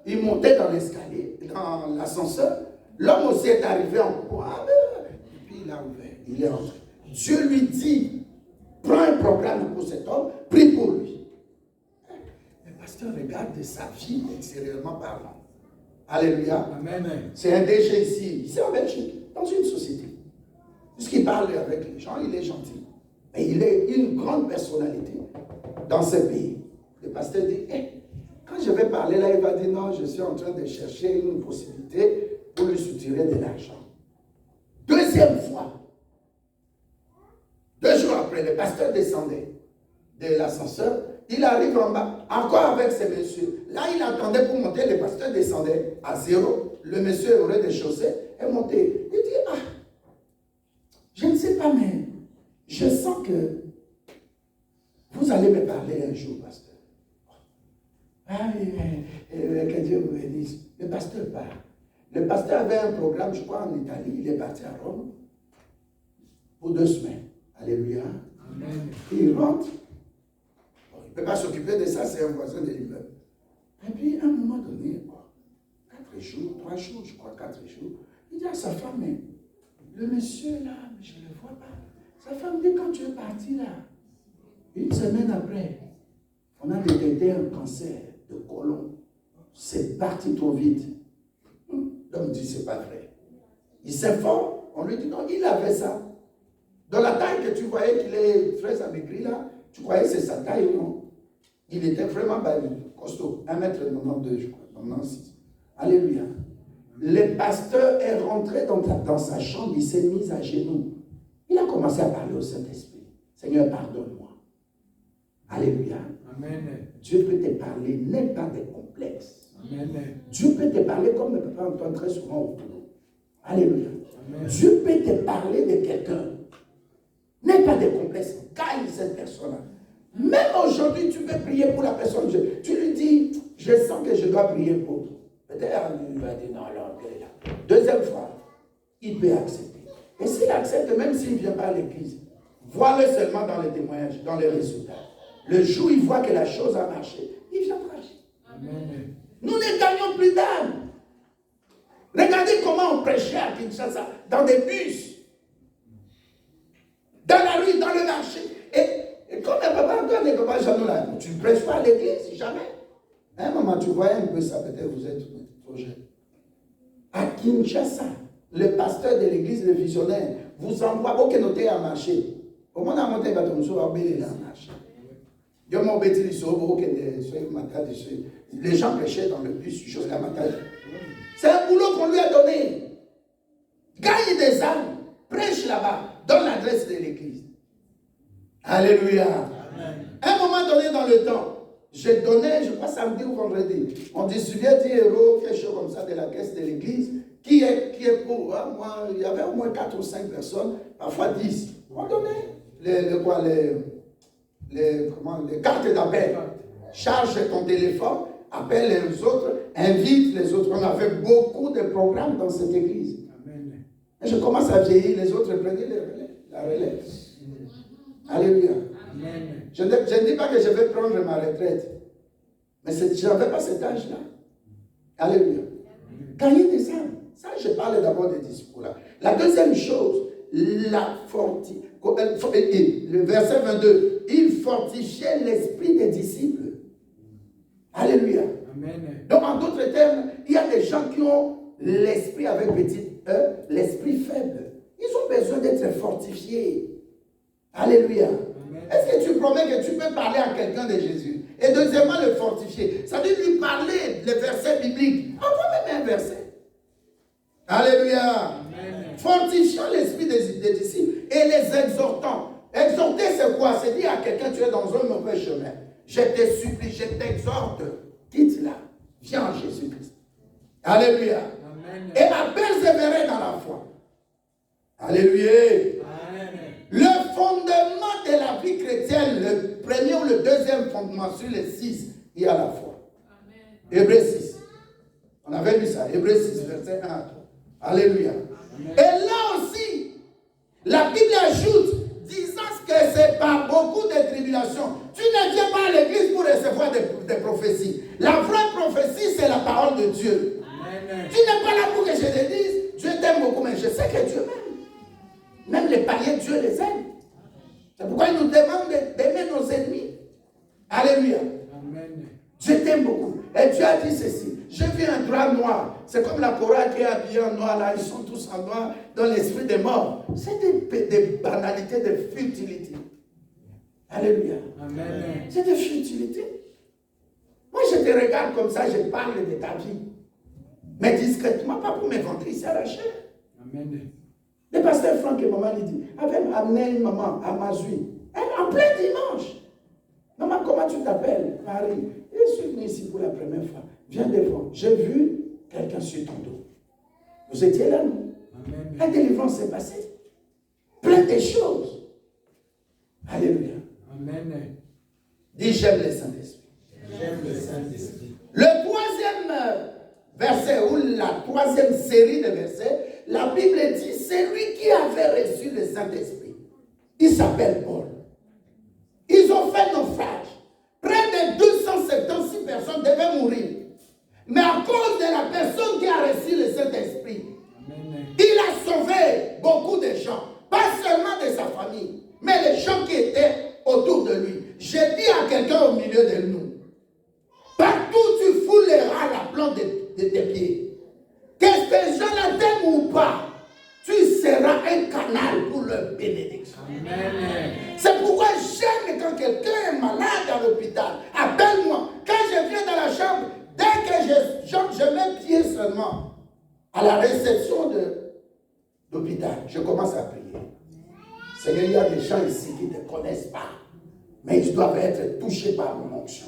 [SPEAKER 1] il montait dans l'escalier, dans l'ascenseur. L'homme aussi est arrivé en courant. Et puis il a ouvert. Il est rentré. Dieu lui dit, prends un programme pour cet homme, prie pour lui. Le pasteur regarde sa vie extérieurement parlant. Alléluia.
[SPEAKER 4] Amen.
[SPEAKER 1] C'est un DG ici en Belgique, dans une société. Puisqu'il parle avec les gens, il est gentil. Et il est une grande personnalité dans ce pays. Le pasteur dit, quand je vais parler là, il va dire, non, je suis en train de chercher une possibilité pour lui soutirer de l'argent. Deuxième fois, 2 jours après, le pasteur descendait de l'ascenseur. Il arrive en bas, encore avec ce monsieur. Là, il attendait pour monter, le pasteur descendait à 0. Le monsieur aurait des chaussettes et montait. Il dit, je ne sais pas, mais je sens que vous allez me parler un jour, pasteur. Que Dieu vous bénisse. Le pasteur part. Le pasteur avait un programme, je crois, en Italie. Il est parti à Rome pour 2 semaines. Alléluia.
[SPEAKER 4] Amen.
[SPEAKER 1] Il rentre. Bon, il ne peut pas s'occuper de ça, c'est un voisin de l'immeuble. Et puis, à un moment donné, 4 jours, 3 jours, je crois 4 jours, il dit à sa femme, mais le monsieur là, je ne le vois pas. Sa femme dit, quand tu es parti là, 1 semaine après, on a détecté un cancer de côlon. C'est parti trop vite. L'homme dit, c'est pas vrai. Il s'informe, on lui dit, non, il avait ça. Dans la taille que tu voyais qu'il est très amaigri là, tu croyais que c'est sa taille ou non? Il était vraiment costaud, 1m92, je crois, 96. Alléluia. Le pasteur est rentré dans sa chambre, il s'est mis à genoux. Il a commencé à parler au Saint-Esprit. Seigneur, pardonne-moi. Alléluia.
[SPEAKER 4] Amen.
[SPEAKER 1] Dieu peut te parler, n'aie pas de complexe.
[SPEAKER 4] Amen.
[SPEAKER 1] Dieu peut te parler comme le papa Antoine très souvent au boulot. Alléluia.
[SPEAKER 4] Amen.
[SPEAKER 1] Dieu peut te parler de quelqu'un. N'aie pas de complexe. Gagne cette personne-là. Même aujourd'hui, tu peux prier pour la personne. Tu lui dis, je sens que je dois prier pour toi. Peut-être il va dire, non, alors, là. Deuxième fois, il peut accepter. Et s'il accepte, même s'il ne vient pas à l'église, vois-le seulement dans les témoignages, dans les résultats. Le jour où il voit que la chose a marché, il viendra.
[SPEAKER 4] Amen.
[SPEAKER 1] Nous ne gagnons plus d'âme. Regardez comment on prêchait à Kinshasa, dans des bus, dans la rue, dans le marché. Et comme un papa, toi, les papas, jamais là, tu ne prêches pas à l'église, jamais. À un moment, tu vois un peu ça, peut-être vous êtes trop jeune. À Kinshasa, le pasteur de l'église, le visionnaire, vous envoie au Kenoté à marcher. Comment on a monté à marcher? Les gens prêchaient dans le bus, jusqu'à matin. C'est un boulot qu'on lui a donné. Gagne des âmes, prêche là-bas, donne l'adresse de l'église. Alléluia. Amen. À un moment donné dans le temps, j'ai donné, je crois samedi ou vendredi, on distribuait 10 euros, quelque chose comme ça, de la caisse de l'église, qui est pour, hein, moi, il y avait au moins 4 ou 5 personnes, parfois 10. On donnait les cartes d'appel. Charge ton téléphone, appelle les autres, invite les autres. On avait beaucoup de programmes dans cette église. Amen. Et je commence à vieillir, les autres prenaient la relève. Alléluia. Amen. Je ne dis pas que je vais prendre ma retraite, mais je n'avais pas cet âge-là. Alléluia. Gagner des âmes. Ça, je parle d'abord des discours là. La deuxième chose, le verset 22, il fortifiait l'esprit des disciples. Alléluia. Amen. Donc, en d'autres termes, il y a des gens qui ont l'esprit avec petit e, l'esprit faible. Ils ont besoin d'être fortifiés. Alléluia. Amen. Est-ce que tu promets que tu peux parler à quelqu'un de Jésus? Et deuxièmement, le fortifier. Ça veut dire lui parler les versets bibliques. Envoie même un verset. Alléluia. Amen. Fortifiant l'esprit des disciples et les exhortant. Exhorter, c'est quoi? C'est dire à quelqu'un, tu es dans un mauvais chemin. Je te supplie, je t'exhorte, quitte-la, viens en Jésus-Christ. Alléluia. Amen. Et à persévérer dans la foi. Alléluia. Amen. Le fondement de la vie chrétienne, le premier ou le deuxième fondement sur les 6, il y a la foi. Hébreux 6. On avait lu ça, Hébreux 6, verset 1 à 3. Alléluia. Amen. Et là aussi, la Bible ajoute, disant que c'est par beaucoup de tribulations. Tu ne viens pas à l'église pour recevoir des prophéties. La vraie prophétie, c'est la parole de Dieu. Amen. Tu n'es pas là pour que je te dise, Dieu t'aime beaucoup, mais je sais que Dieu m'aime. Même les païens, Dieu les aime. C'est pourquoi il nous demande d'aimer nos ennemis. Alléluia. Amen. Dieu t'aime beaucoup. Et Dieu a dit ceci. J'ai vu un drap noir. C'est comme la chorale qui est habillée en noir. Là, ils sont tous en noir dans l'esprit des morts. C'est des banalités, des futilités. Alléluia. Amen. C'est des futilités. Moi, je te regarde comme ça, je parle de ta vie. Mais discrètement, pas pour m'éventrer ici à la chair. Amen. Le pasteur Franck et maman lui dit, avait amené une maman à Mazui. Elle en plein dimanche. Maman, comment tu t'appelles? Marie. Je suis venu ici pour la première fois. Viens devant. J'ai vu quelqu'un sur ton dos. Vous étiez là, non? Amen. La délivrance s'est passée. Plein de choses. Alléluia. Amen. Dis, j'aime le Saint-Esprit. J'aime le Saint-Esprit. Le troisième verset, ou la troisième série de versets, la Bible dit, c'est lui qui avait reçu le Saint-Esprit. Il s'appelle Paul. Ils ont fait naufrage. Près de 276 personnes devaient mourir. Mais à cause de la personne qui a reçu le Saint-Esprit, il a sauvé beaucoup de gens. Pas seulement de sa famille, mais les gens qui étaient autour de lui. J'ai dit à quelqu'un au milieu de nous, partout tu fouleras la plante de tes pieds. Que ces gens-là t'aiment ou pas, tu seras un canal pour leur bénédiction. Amen. C'est pourquoi j'aime quand quelqu'un est malade à l'hôpital. Appelle-moi. Quand je viens dans la chambre, dès que je mets pied seulement à la réception de l'hôpital, je commence à prier. Seigneur, il y a des gens ici qui ne te connaissent pas, mais ils doivent être touchés par mon onction.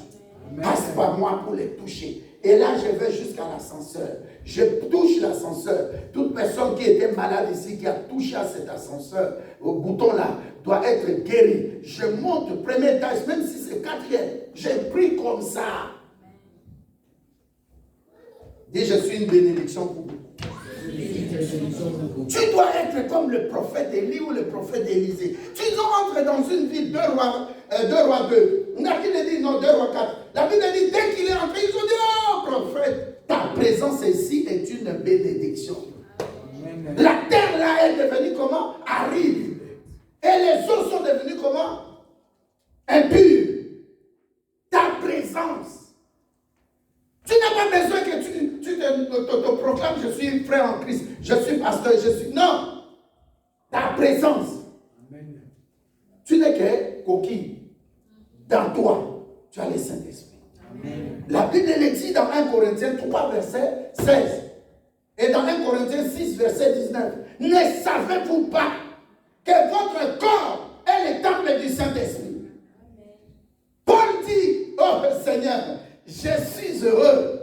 [SPEAKER 1] Passe par moi pour les toucher. Et là, je vais jusqu'à l'ascenseur. Je touche l'ascenseur. Toute personne qui était malade ici, qui a touché à cet ascenseur, au bouton là, doit être guérie. Je monte premier étage, même si c'est quatrième. J'ai pris comme ça. Dis, je suis une bénédiction pour vous. Tu dois être comme le prophète Élie ou le prophète Élisée. Tu dois entrer dans une ville, 2 rois 2. On a qui dit non, 2 rois 4. La Bible dit, dès qu'il est entré, ils ont dit, oh prophète, ta présence ici est une bénédiction. Amen. La terre là est devenue comment? Aride. Et les eaux sont devenues comment? Impures. Ta présence. Tu n'as pas besoin que tu te proclames, je suis frère en Christ, je suis pasteur, je suis... Non. Ta présence. Amen. Tu n'es que coquille. Dans toi, tu as le Saint-Esprit. La Bible le dit dans 1 Corinthiens 3, verset 16. Et dans 1 Corinthiens 6, verset 19. Ne savez-vous pas que votre corps est le temple du Saint-Esprit? Paul dit, oh Seigneur, je suis heureux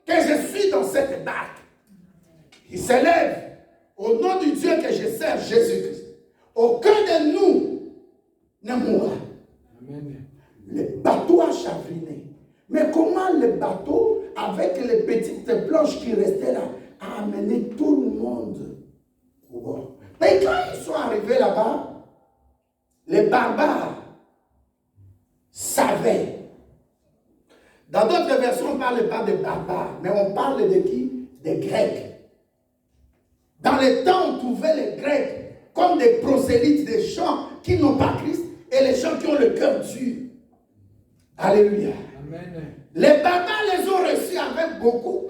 [SPEAKER 1] que je suis dans cette barque. Il s'élève au nom du Dieu que je sers, Jésus-Christ. Aucun de nous ne mourra. Amen. Le bateau a chagriné. Mais comment le bateau, avec les petites planches qui restaient là, a amené tout le monde au bord? Mais quand ils sont arrivés là-bas, les barbares savaient. Dans d'autres versions, on ne parle pas de barbares, mais on parle de qui? Des Grecs. Dans les temps, on trouvait les Grecs comme des prosélytes, des gens qui n'ont pas Christ et les gens qui ont le cœur dur. Alléluia. Amen. Les barbares les ont reçus avec beaucoup.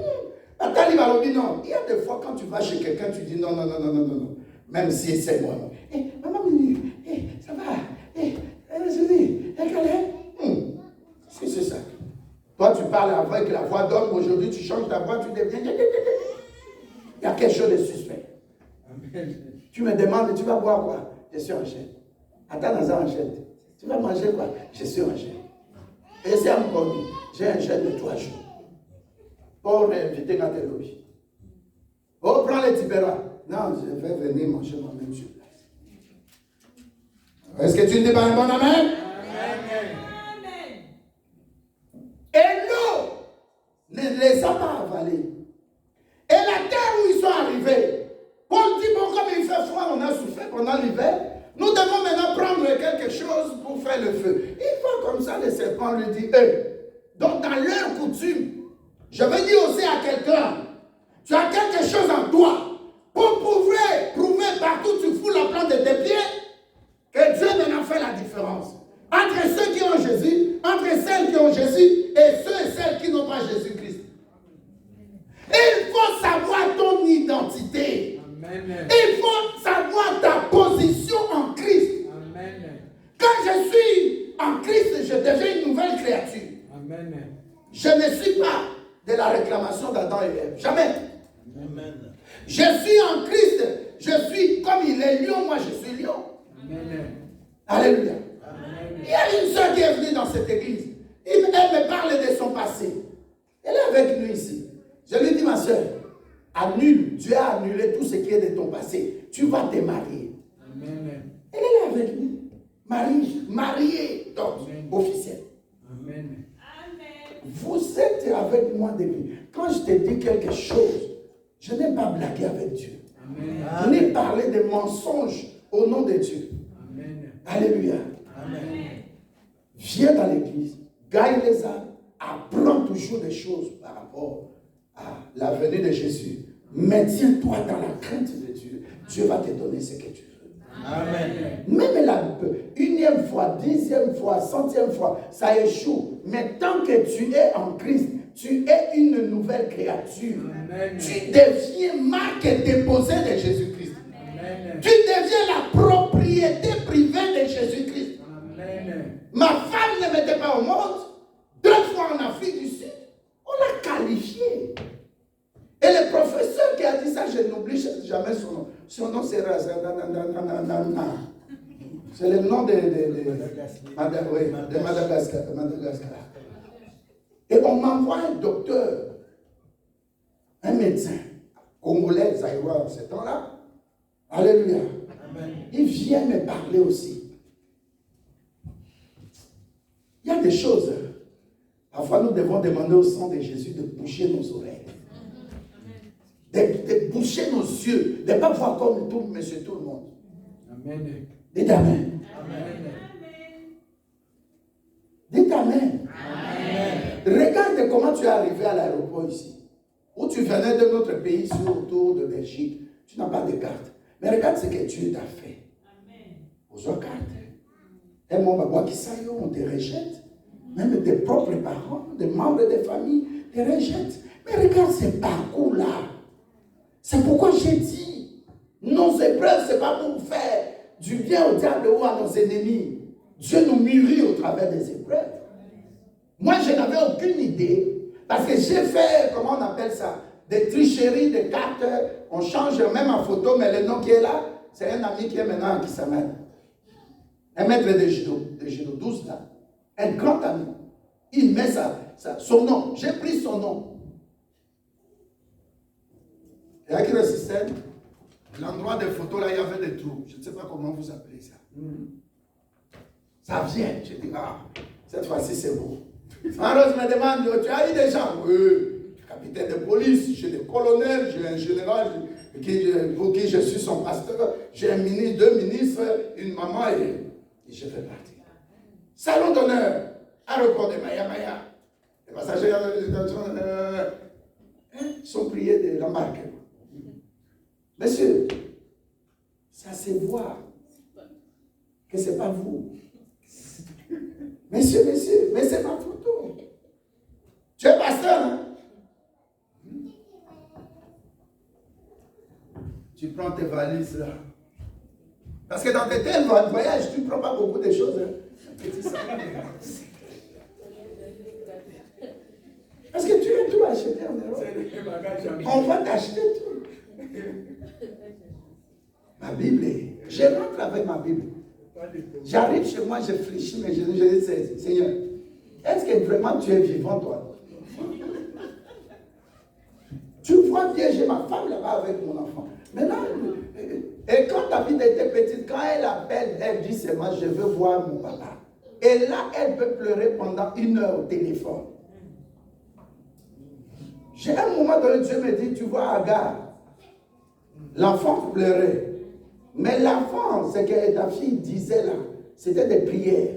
[SPEAKER 1] Nathalie Balobi, non. Il y a des fois quand tu vas chez quelqu'un, tu dis non. Même si c'est moi. Maman, ça va. Je dis, si c'est ça. Toi, tu parles avec la voix d'homme. Aujourd'hui, tu changes ta voix, tu deviens. Il y a quelque chose de suspect. Amen. Tu me demandes, tu vas boire quoi? Je suis en chaîne. Attends dans un enchaîne. Tu vas manger quoi? Je suis en chaîne. Et c'est un commis. J'ai un jeûne de 3 jours. Pour inviter dans tes lobbies. Oh, prends les tibérois. Non, je vais venir manger moi-même sur place. Est-ce que tu ne dis pas un bon amen? Amen. Et l'eau ne les a pas avalés. Et la terre où ils sont arrivés, Paul dit, bon, comme il fait froid, on a souffert pendant l'hiver, nous devons maintenant prendre quelque chose pour faire le feu. Il faut comme ça, les serpents lui disent, donc dans leur coutume, je veux dire aussi à quelqu'un, tu as quelque chose en toi, pour prouver partout où tu fous la plante de tes pieds, que Dieu maintenant fait la différence. Entre ceux qui ont Jésus, entre celles qui ont Jésus, et ceux et celles qui n'ont pas Jésus-Christ. Il faut savoir ton identité. Amen. Il faut savoir ta position en Christ. Amen. Quand je suis en Christ, je deviens une nouvelle créature. Amen. Je ne suis pas de la réclamation d'Adam et Ève. Jamais. Amen. Je suis en Christ. Je suis comme il est lion, moi je suis lion. Amen. Alléluia. Amen. Il y a une soeur qui est venue dans cette église. Elle me parle de son passé. Elle est avec nous ici. Je lui dis, ma soeur, annule. Dieu a annulé tout ce qui est de ton passé. Tu vas te marier. Amen. Elle est là avec nous. Mariée, donc, officielle. Amen. Vous êtes avec moi depuis. Quand je te dis quelque chose, je n'ai pas blagué avec Dieu. Amen. Je n'ai parlé de mensonges au nom de Dieu. Amen. Alléluia. Amen. Viens dans l'église, gagne les âmes, apprends toujours des choses par rapport à la venue de Jésus. Maintiens-toi dans la crainte de Dieu. Dieu va te donner ce que tu veux. Amen. Même la 1e fois, 10e fois, 100e fois, ça échoue. Mais tant que tu es en Christ, tu es une nouvelle créature. Amen. Tu deviens marque déposée de Jésus-Christ. Amen. Tu deviens la propriété privée de Jésus-Christ. Amen. Ma femme ne m'était pas au monde. 2 fois en Afrique du Sud, on l'a qualifiée. Et le professeur qui a dit ça, je n'oublie jamais son nom. Son nom c'est c'est le nom de Madagascar. Et on m'envoie un docteur, un médecin, congolais, zaïrois en ce temps-là. Alléluia.
[SPEAKER 3] Amen.
[SPEAKER 1] Il vient me parler aussi. Il y a des choses. Parfois, nous devons demander au sang de Jésus de boucher nos oreilles. De boucher nos yeux. De ne pas voir comme tout, monsieur tout le monde.
[SPEAKER 4] Amen.
[SPEAKER 1] Dites Amen.
[SPEAKER 4] Amen.
[SPEAKER 1] Dites Amen.
[SPEAKER 3] Amen.
[SPEAKER 1] Regarde comment tu es arrivé à l'aéroport ici. Où tu venais de notre pays autour de Belgique. Tu n'as pas de carte. Mais regarde ce que Dieu t'a fait. Aux autres cartes. Et moi, qui ça, on te rejette. Même tes propres parents, des membres de famille, te rejettent. Mais regarde ce parcours-là. C'est pourquoi j'ai dit, nos épreuves, ce n'est pas pour faire du bien au diable ou à nos ennemis. Dieu nous mûrit au travers des épreuves. Moi, je n'avais aucune idée. Parce que j'ai fait, comment on appelle ça, des tricheries, des cartes. On change même en photo, mais le nom qui est là, c'est un ami qui est maintenant à Kissamane. Un maître de judo 12 là. Un grand ami. Il met son nom. J'ai pris son nom. Et avec le système, l'endroit des photos là, il y avait des trous. Je ne sais pas comment vous appelez ça. Ça vient. Je dis, cette fois-ci c'est beau. Rose me demande, tu as eu des gens? Oui. Capitaine de police, j'ai des colonels, j'ai un général pour qui je suis son pasteur, j'ai un ministre, 2 ministres, une maman et je fais partie. Salon d'honneur, aéroport de Maya. Les passagers sont priés de l'embarquement. Monsieur, ça se voit que ce n'est pas vous. Monsieur, mais c'est ma photo. Tu es pasteur, hein? Tu prends tes valises là. Parce que dans tes tels voyages, tu ne prends pas beaucoup de choses. Hein? Un petit sac. Parce que tu es tout acheté en Europe. On va t'acheter tout. Ma Bible, je rentre avec ma Bible. J'arrive chez moi, je fléchis, mais je dis, Seigneur, est-ce que vraiment tu es vivant, toi? Tu vois bien, j'ai ma femme là-bas avec mon enfant. Maintenant, et quand David était petite, quand elle appelle, elle dit seulement, je veux voir mon papa. Et là, elle peut pleurer pendant 1 heure au téléphone. J'ai un moment donné, Dieu me dit, tu vois Agar, l'enfant pleurait. Mais l'enfant, ce que ta fille disait là, c'était des prières.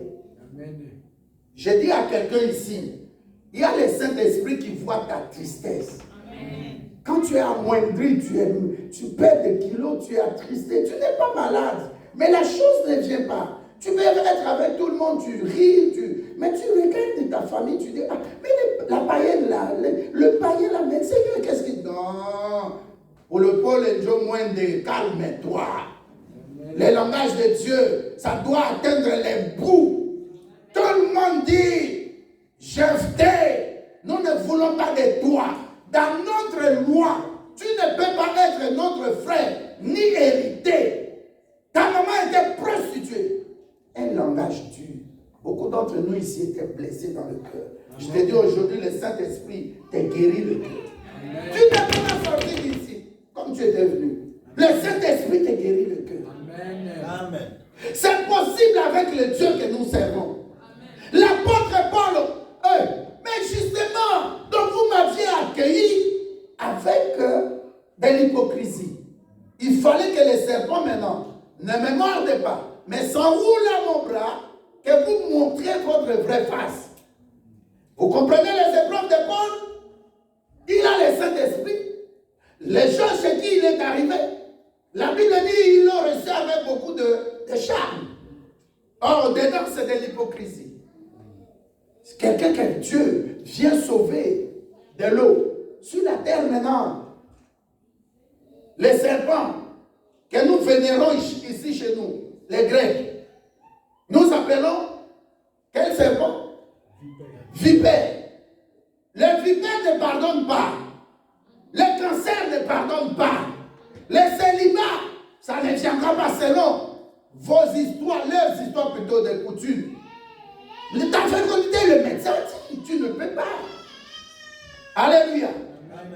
[SPEAKER 4] Amen.
[SPEAKER 1] J'ai dit à quelqu'un ici, il y a le Saint-Esprit qui voit ta tristesse. Amen. Quand tu es amoindri, tu perds des kilos, tu es attristé, tu n'es pas malade. Mais la chose ne vient pas. Tu veux être avec tout le monde, tu ris, mais tu regardes ta famille, tu dis, mais la païenne là, le païen là, mais Seigneur, qu'est-ce qu'il... Non, pour le Paul et Joe, moins de calme-toi. Le langage de Dieu, ça doit atteindre les bouts. Tout le monde dit, Jephthé, nous ne voulons pas de toi. Dans notre loi, tu ne peux pas être notre frère, ni hérité. Ta maman était prostituée. Un langage dur. Beaucoup d'entre nous ici étaient blessés dans le cœur. Je te dis aujourd'hui, le Saint-Esprit t'a guéri le cœur. Tu n'es pas sorti d'ici comme tu étais venu. Le Saint-Esprit t'a guéri le cœur.
[SPEAKER 3] Amen.
[SPEAKER 1] C'est possible avec le Dieu que nous servons. L'apôtre Paul, mais justement, donc vous m'aviez accueilli avec de l'hypocrisie. Il fallait que les serpents maintenant ne me mordent pas, mais s'enroulent à mon bras, que vous montriez votre vraie face. Vous comprenez les épreuves de Paul? Il a le Saint-Esprit. Les gens chez qui il est arrivé, la Bible dit qu'ils l'ont reçu avec beaucoup de charme. Or, dedans, c'est de l'hypocrisie. C'est quelqu'un que Dieu vient sauver de l'eau. Sur la terre maintenant, les serpents que nous vénérons ici chez nous, les Grecs, nous appelons quel serpent? Vipère. Les vipères ne pardonnent pas. Les cancers ne pardonnent pas. Les célibats, ça ne viendra pas selon vos histoires, leurs histoires plutôt de coutume. Ta fécondité, le médecin dit, tu ne peux pas. Alléluia.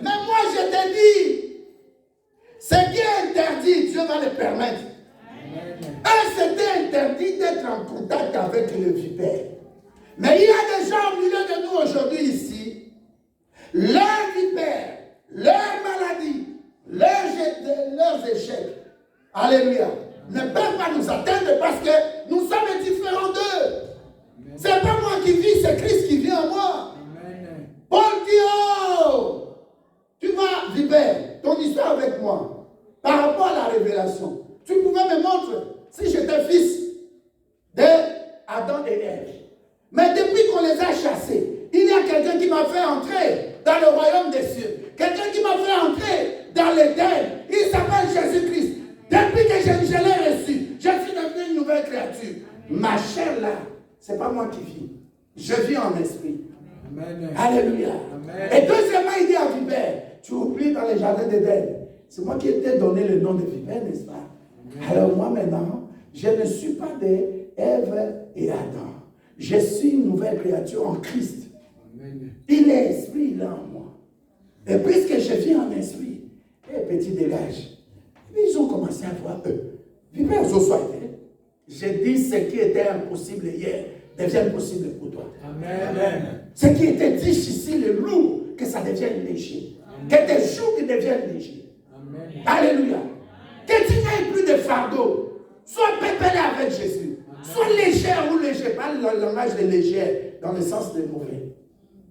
[SPEAKER 1] Mais moi, je te dis, ce qui est interdit, Dieu va le permettre. Eux, c'était interdit d'être en contact avec le vipère. Mais il y a des gens au milieu de nous aujourd'hui ici, leurs vipères, leurs maladies, leurs échecs, alléluia, ne peuvent pas nous atteindre parce que nous sommes différents d'eux. Ce n'est pas moi qui vis, c'est Christ qui vit en moi. Paul dit, oh, tu vois, vipère, ton histoire avec moi, par rapport à la révélation, tu pouvais me montrer si j'étais fils d'Adam et Ève. Mais depuis qu'on les a chassés, il y a quelqu'un qui m'a fait entrer dans le royaume des cieux. Quelqu'un qui m'a fait entrer dans l'Éden. Il s'appelle Jésus-Christ. Depuis que je l'ai reçu, je suis devenu une nouvelle créature. Ma chair là, ce n'est pas moi qui vis. Je vis en esprit. Amen. Alléluia. Amen. Et deuxièmement, il dit à vipère, tu oublies dans les jardins d'Éden. C'est moi qui t'ai donné le nom de vipère, n'est-ce pas? Amen. Alors moi maintenant, je ne suis pas d'Ève et Adam. Je suis une nouvelle créature en Christ. Amen. Il est esprit, il est en moi. Et puisque je vis en esprit, petit dégage. Ils ont commencé à voir eux. Vipère j'ai dit ce qui était impossible hier devient possible pour toi. Amen. Ce qui était difficile et lourd, que ça devienne léger. Amen. Que tes jours deviennent légers. Amen. Alléluia. Que tu n'aies plus de fardeau. Sois pépélé avec Jésus. Amen. Sois légère ou léger. Pas le langage de légère dans le sens de mauvais.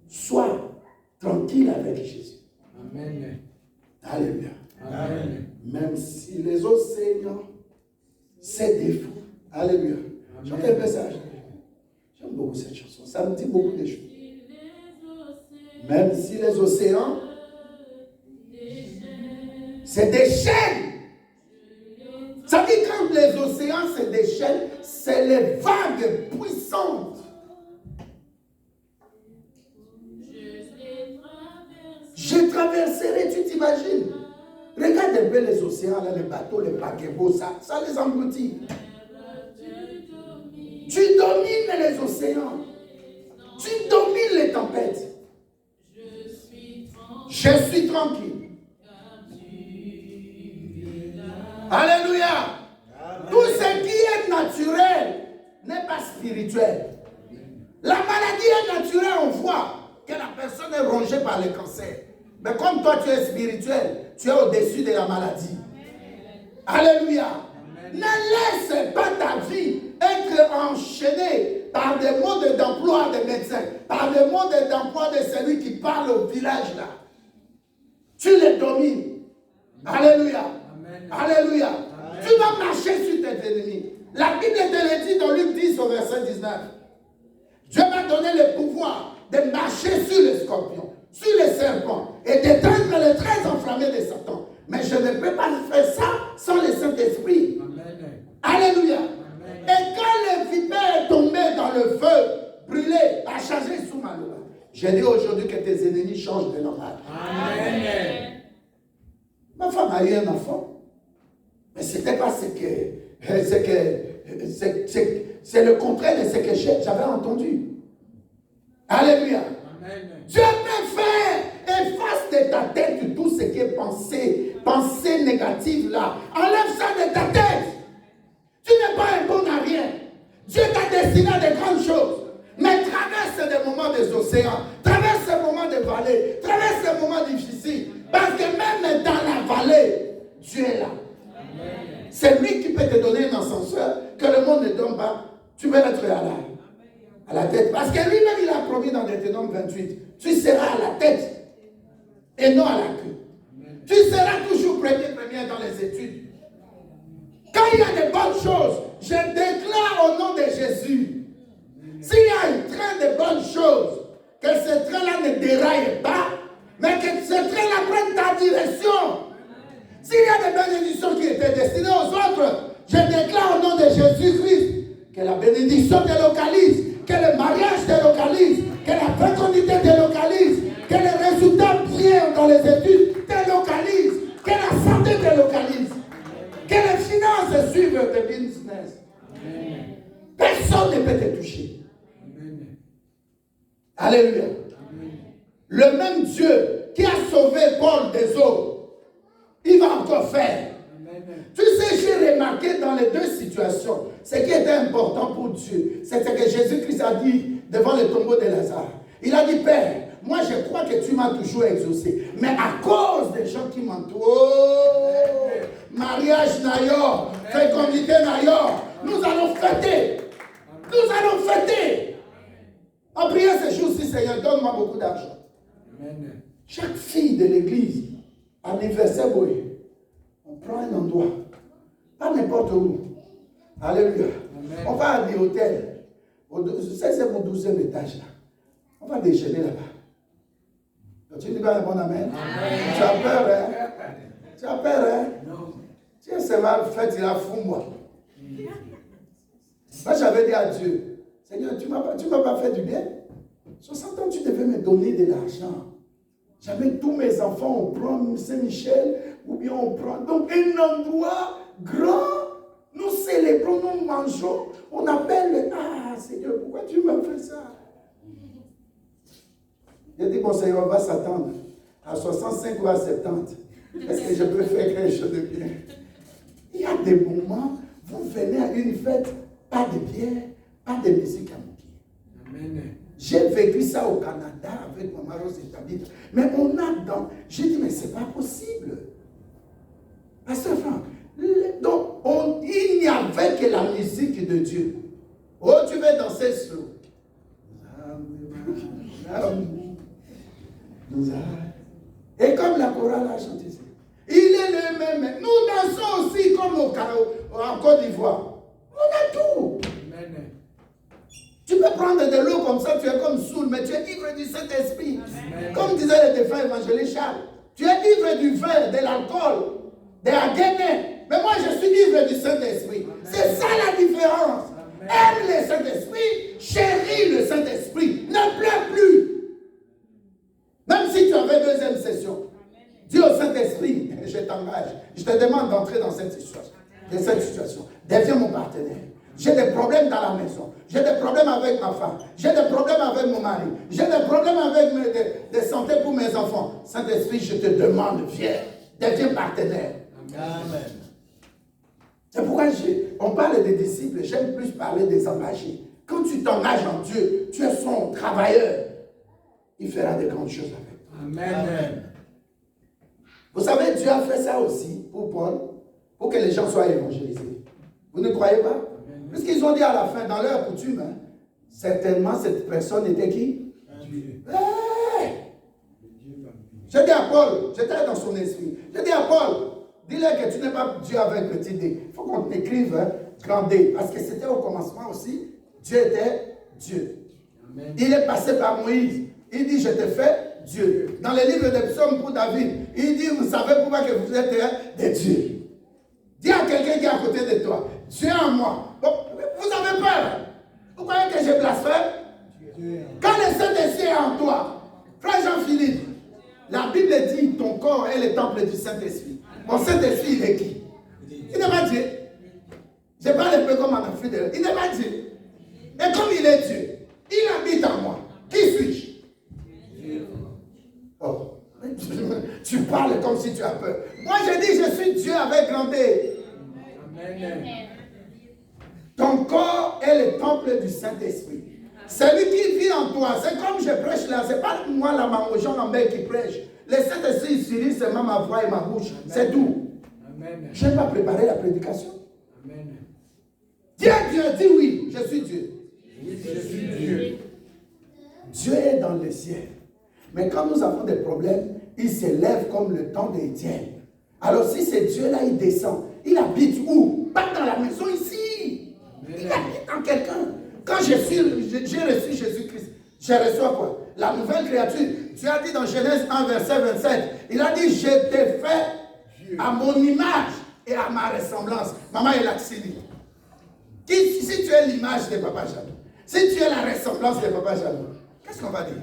[SPEAKER 1] Sois tranquille avec Jésus. Amen. Alléluia. Amen. Même si les océans se défouent. Alléluia. Chantez un message. J'aime beaucoup cette chanson. Ça me dit beaucoup de choses. Même si les océans se déchaînent. Ça dit quand les océans se déchaînent, c'est les vagues puissantes. Je traverserai, tu t'imagines? Regarde un peu les océans, là, les bateaux, les paquebots, ça les engloutit. Tu domines les océans. Tu domines les tempêtes. Je suis tranquille. Alléluia. Tout ce qui est naturel n'est pas spirituel. La maladie est naturelle, on voit que la personne est rongée par le cancer. Mais comme toi tu es spirituel, tu es au-dessus de la maladie. Alléluia. Ne laisse pas ta vie être enchaînée par des modes d'emploi des médecins, par des modes d'emploi de celui qui parle au village là. Tu les domines. Alléluia. Amen. Alléluia. Amen. Tu vas marcher sur tes ennemis. La Bible te le dit dans Luc 10 au verset 19. Dieu m'a donné le pouvoir de marcher sur les scorpions, sur les serpents et d'éteindre les traits enflammés de Satan. Mais je ne peux pas faire ça sans le Saint-Esprit. Amen. Alléluia. Amen. Et quand le vipère est tombé dans le feu, brûlé, a changé sous ma loi. J'ai dit aujourd'hui que tes ennemis changent de normal. Amen. Ma femme a eu un enfant. Mais ce n'était pas c'est le contraire de ce que j'avais entendu. Alléluia. Amen. Dieu peut faire, efface de ta tête tout ce qui est pensée négative là. Enlève ça de ta tête. Tu n'es pas un bon à rien. Dieu t'a destiné à de grandes choses. Mais traverse des moments des océans, traverse des moments de vallées, traverse des moments difficiles. Parce que même dans la vallée, Dieu est là. Amen. C'est lui qui peut te donner un ascenseur que le monde ne donne pas. Tu peux être à la tête. Parce que lui-même, il a promis dans Deutéronome 28, tu seras à la tête et non à la queue. Amen. Tu seras toujours premier dans les études. Quand il y a de bonnes choses, je déclare au nom de Jésus. S'il y a un train de bonnes choses, que ce train-là ne déraille pas, mais que ce train-là prenne ta direction. S'il y a des bénédictions qui étaient destinées aux autres, je déclare au nom de Jésus-Christ que la bénédiction te localise, que le mariage te localise, que la fécondité te localise, que les résultats bien dans les études te localisent, que la santé te localise, que les finances suivent tes business. Personne ne peut te toucher. Alléluia. le même Dieu qui a sauvé Paul des eaux, il va encore faire. Tu sais, j'ai remarqué dans les deux situations, ce qui était important pour Dieu, c'était que Jésus-Christ a dit devant le tombeau de Lazare, il a dit, Père, moi je crois que tu m'as toujours exaucé, mais à cause des gens qui m'entourent, mariage Nayor, fécondité Nayor, nous allons fêter. Nous allons fêter. En priant ces jours-ci, Seigneur, donne-moi beaucoup d'argent. Chaque fille de l'église, anniversaire, on prend un endroit, pas n'importe où. Alléluia. Amen. On va à l'hôtel. C'est mon 12e étage là. On va déjeuner là-bas. Tu dis pas un bon amen? Amen. Tu as peur, hein? Tu as peur, hein? Non. Tu es seulement fait, il a fou moi. Moi j'avais dit à Dieu, Seigneur, tu ne m'as pas fait du bien. 60 ans, tu devais me donner de l'argent. J'avais tous mes enfants, on prend Saint-Michel, ou bien on prend donc un endroit grand, nous célébrons, nous mangeons, on appelle, ah Seigneur, pourquoi tu m'as fait ça? J'ai dit, bon Seigneur, on va s'attendre à 65 ou à 70. Est-ce que je peux faire quelque chose de bien? Il y a des moments, vous venez à une fête, pas de bière, pas de musique à mon pied. Amen. J'ai vécu ça au Canada avec Maman Rose et Tabitha. Mais on a dans... J'ai dit, mais c'est pas possible. Pasteur Franck, donc il n'y avait que la musique de Dieu. Oh, tu veux danser slow. Et comme la chorale a chanté ça. Il est le même. Nous dansons aussi comme en Côte d'Ivoire. On a tout. Amen. Tu peux prendre de l'eau comme ça, tu es comme saoul, mais tu es ivre du Saint-Esprit. Comme disait le défunt évangéliste Charles, tu es ivre du vin, de l'alcool, de la guenée. Mais moi, je suis ivre du Saint-Esprit. C'est ça la différence. Amen. Aime le Saint-Esprit, chéris le Saint-Esprit. Ne pleure plus. Même si tu avais deuxième session. Dis au Saint-Esprit, je t'engage. Je te demande d'entrer dans cette situation. Deviens mon partenaire. J'ai des problèmes dans la maison. J'ai des problèmes avec ma femme. J'ai des problèmes avec mon mari. J'ai des problèmes avec des santé pour mes enfants. Saint-Esprit, je te demande, viens. Deviens partenaire. Amen. C'est pourquoi on parle des disciples. J'aime plus parler des engagés. Quand tu t'engages en Dieu, tu es son travailleur. Il fera de grandes choses avec toi. Amen. Amen. Vous savez, Dieu a fait ça aussi pour Paul, pour que les gens soient évangélisés. Vous ne croyez pas? Puisqu'ils ont dit à la fin, dans leur coutume, hein, certainement cette personne était qui? Dieu. Hey! J'ai dit à Paul, j'étais dans son esprit, j'ai dit à Paul, dis-leur que tu n'es pas Dieu avec petit d. Il faut qu'on écrive hein, grand D, parce que c'était au commencement aussi, Dieu était Dieu. Amen. Il est passé par Moïse, il dit, je te fais Dieu. Dans les livres des psaumes pour David, il dit, vous savez pourquoi que vous êtes des dieux. Dis à quelqu'un qui est à côté de toi, Dieu en moi. Donc, vous avez peur. Vous croyez que je blasphème? Quand le Saint-Esprit est en toi, frère Jean-Philippe, la Bible dit, ton corps est le temple du Saint-Esprit. Mon Saint-Esprit, il est qui? Il n'est pas Dieu. Je parle un peu comme en Afrique. Il n'est pas Dieu. Et comme il est Dieu, il habite en moi. Qui suis-je? Oh. Tu parles comme si tu as peur. Moi, je dis, je suis Dieu avec grand D. Amen. Ton corps est le temple du Saint-Esprit. Celui qui vit en toi, c'est comme je prêche là, c'est pas moi la Jean Lambert qui prêche. Le Saint-Esprit utilise seulement ma voix et ma bouche. C'est tout. Je n'ai pas préparé la prédication. Amen. Dieu dit oui, je suis Dieu. Oui, je suis Dieu. Dieu est dans le ciel. Mais quand nous avons des problèmes, il s'élève comme le temps d'Étienne. Alors si c'est Dieu là, il descend. Il habite où? Pas dans la maison ici. Amen. Il habite en quelqu'un. Quand j'ai reçu Jésus-Christ, j'ai reçu quoi? La nouvelle créature. Dieu a dit dans Genèse 1, verset 27, il a dit, je t'ai fait à mon image et à ma ressemblance. Maman est là, si tu es l'image de Papa Jalou, si tu es la ressemblance de Papa Jalou, qu'est-ce qu'on va dire?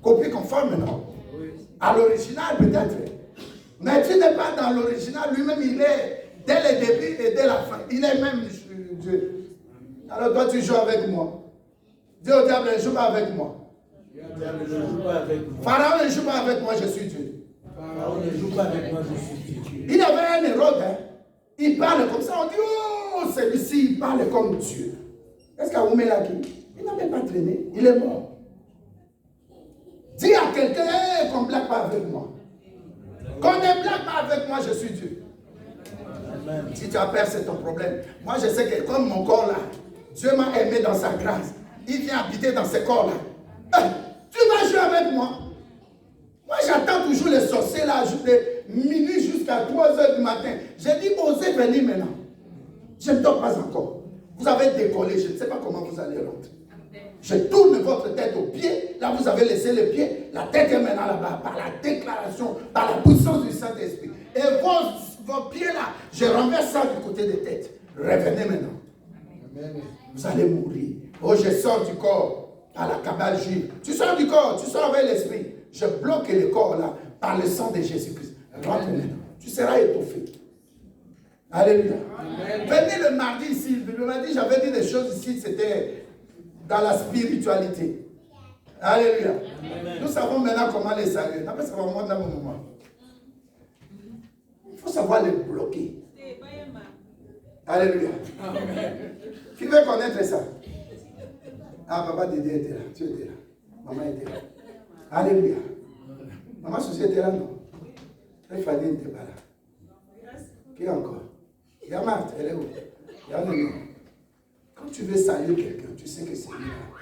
[SPEAKER 1] Copie conforme, non? Oui. À l'original, peut-être. Mais tu n'es pas dans l'original. Lui-même, il est dès le début et dès la fin. Il est même Dieu. Alors toi, tu joues avec moi. Dis au diable, ne joue pas avec moi.
[SPEAKER 3] Diable ne joue pas avec moi.
[SPEAKER 1] Pharaon ne joue pas avec moi, je suis Dieu.
[SPEAKER 3] Pharaon ne joue pas avec moi, je suis Dieu.
[SPEAKER 1] Il avait un Hérode, hein. Il parle comme ça, on dit, oh, celui-ci, il parle comme Dieu. Est-ce qu'Aoumé l'a dit? Il n'a même pas traîné, il est mort. Dis à quelqu'un, hey, qu'on ne blague pas avec moi. Qu'on ne blague pas avec moi, je suis Dieu.
[SPEAKER 3] Amen.
[SPEAKER 1] Si tu as peur, c'est ton problème. Moi, je sais que comme mon corps là, Dieu m'a aimé dans sa grâce. Il vient habiter dans ce corps là. Tu vas jouer avec moi. Moi, j'attends toujours les sorciers là, de minuit jusqu'à 3h du matin. J'ai dit, osez venir maintenant. Je ne dors pas encore. Vous avez décollé, je ne sais pas comment vous allez rentrer. Je tourne votre tête au pied. Là, vous avez laissé le pied. La tête est maintenant là-bas, par la déclaration, par la puissance du Saint-Esprit. Et vos pieds là, je renverse ça du côté des têtes. Revenez maintenant.
[SPEAKER 4] Amen.
[SPEAKER 1] Vous allez mourir. Oh, je sors du corps par la cabale juive. Tu sors du corps, tu sors avec l'esprit. Je bloque le corps là par le sang de Jésus-Christ. Rentre maintenant. Tu seras étouffé. Alléluia.
[SPEAKER 4] Amen.
[SPEAKER 1] Venez le mardi ici. Le mardi, j'avais dit des choses ici, c'était dans la spiritualité. Alléluia.
[SPEAKER 3] Amen.
[SPEAKER 1] Nous savons maintenant comment les saluer. Non, mais ça va moi dans mon moment. Il faut savoir les bloquer. Alléluia. Qui veut connaître ça? Ah, papa Dédé était là. Tu étais là. Maman était là. Alléluia. Maman Souci était là, non? Il fallait n'était pas là. Qui encore? Il y a Marthe, elle est où? Il y a un nom. Quand tu veux saluer quelqu'un, tu sais que c'est lui là.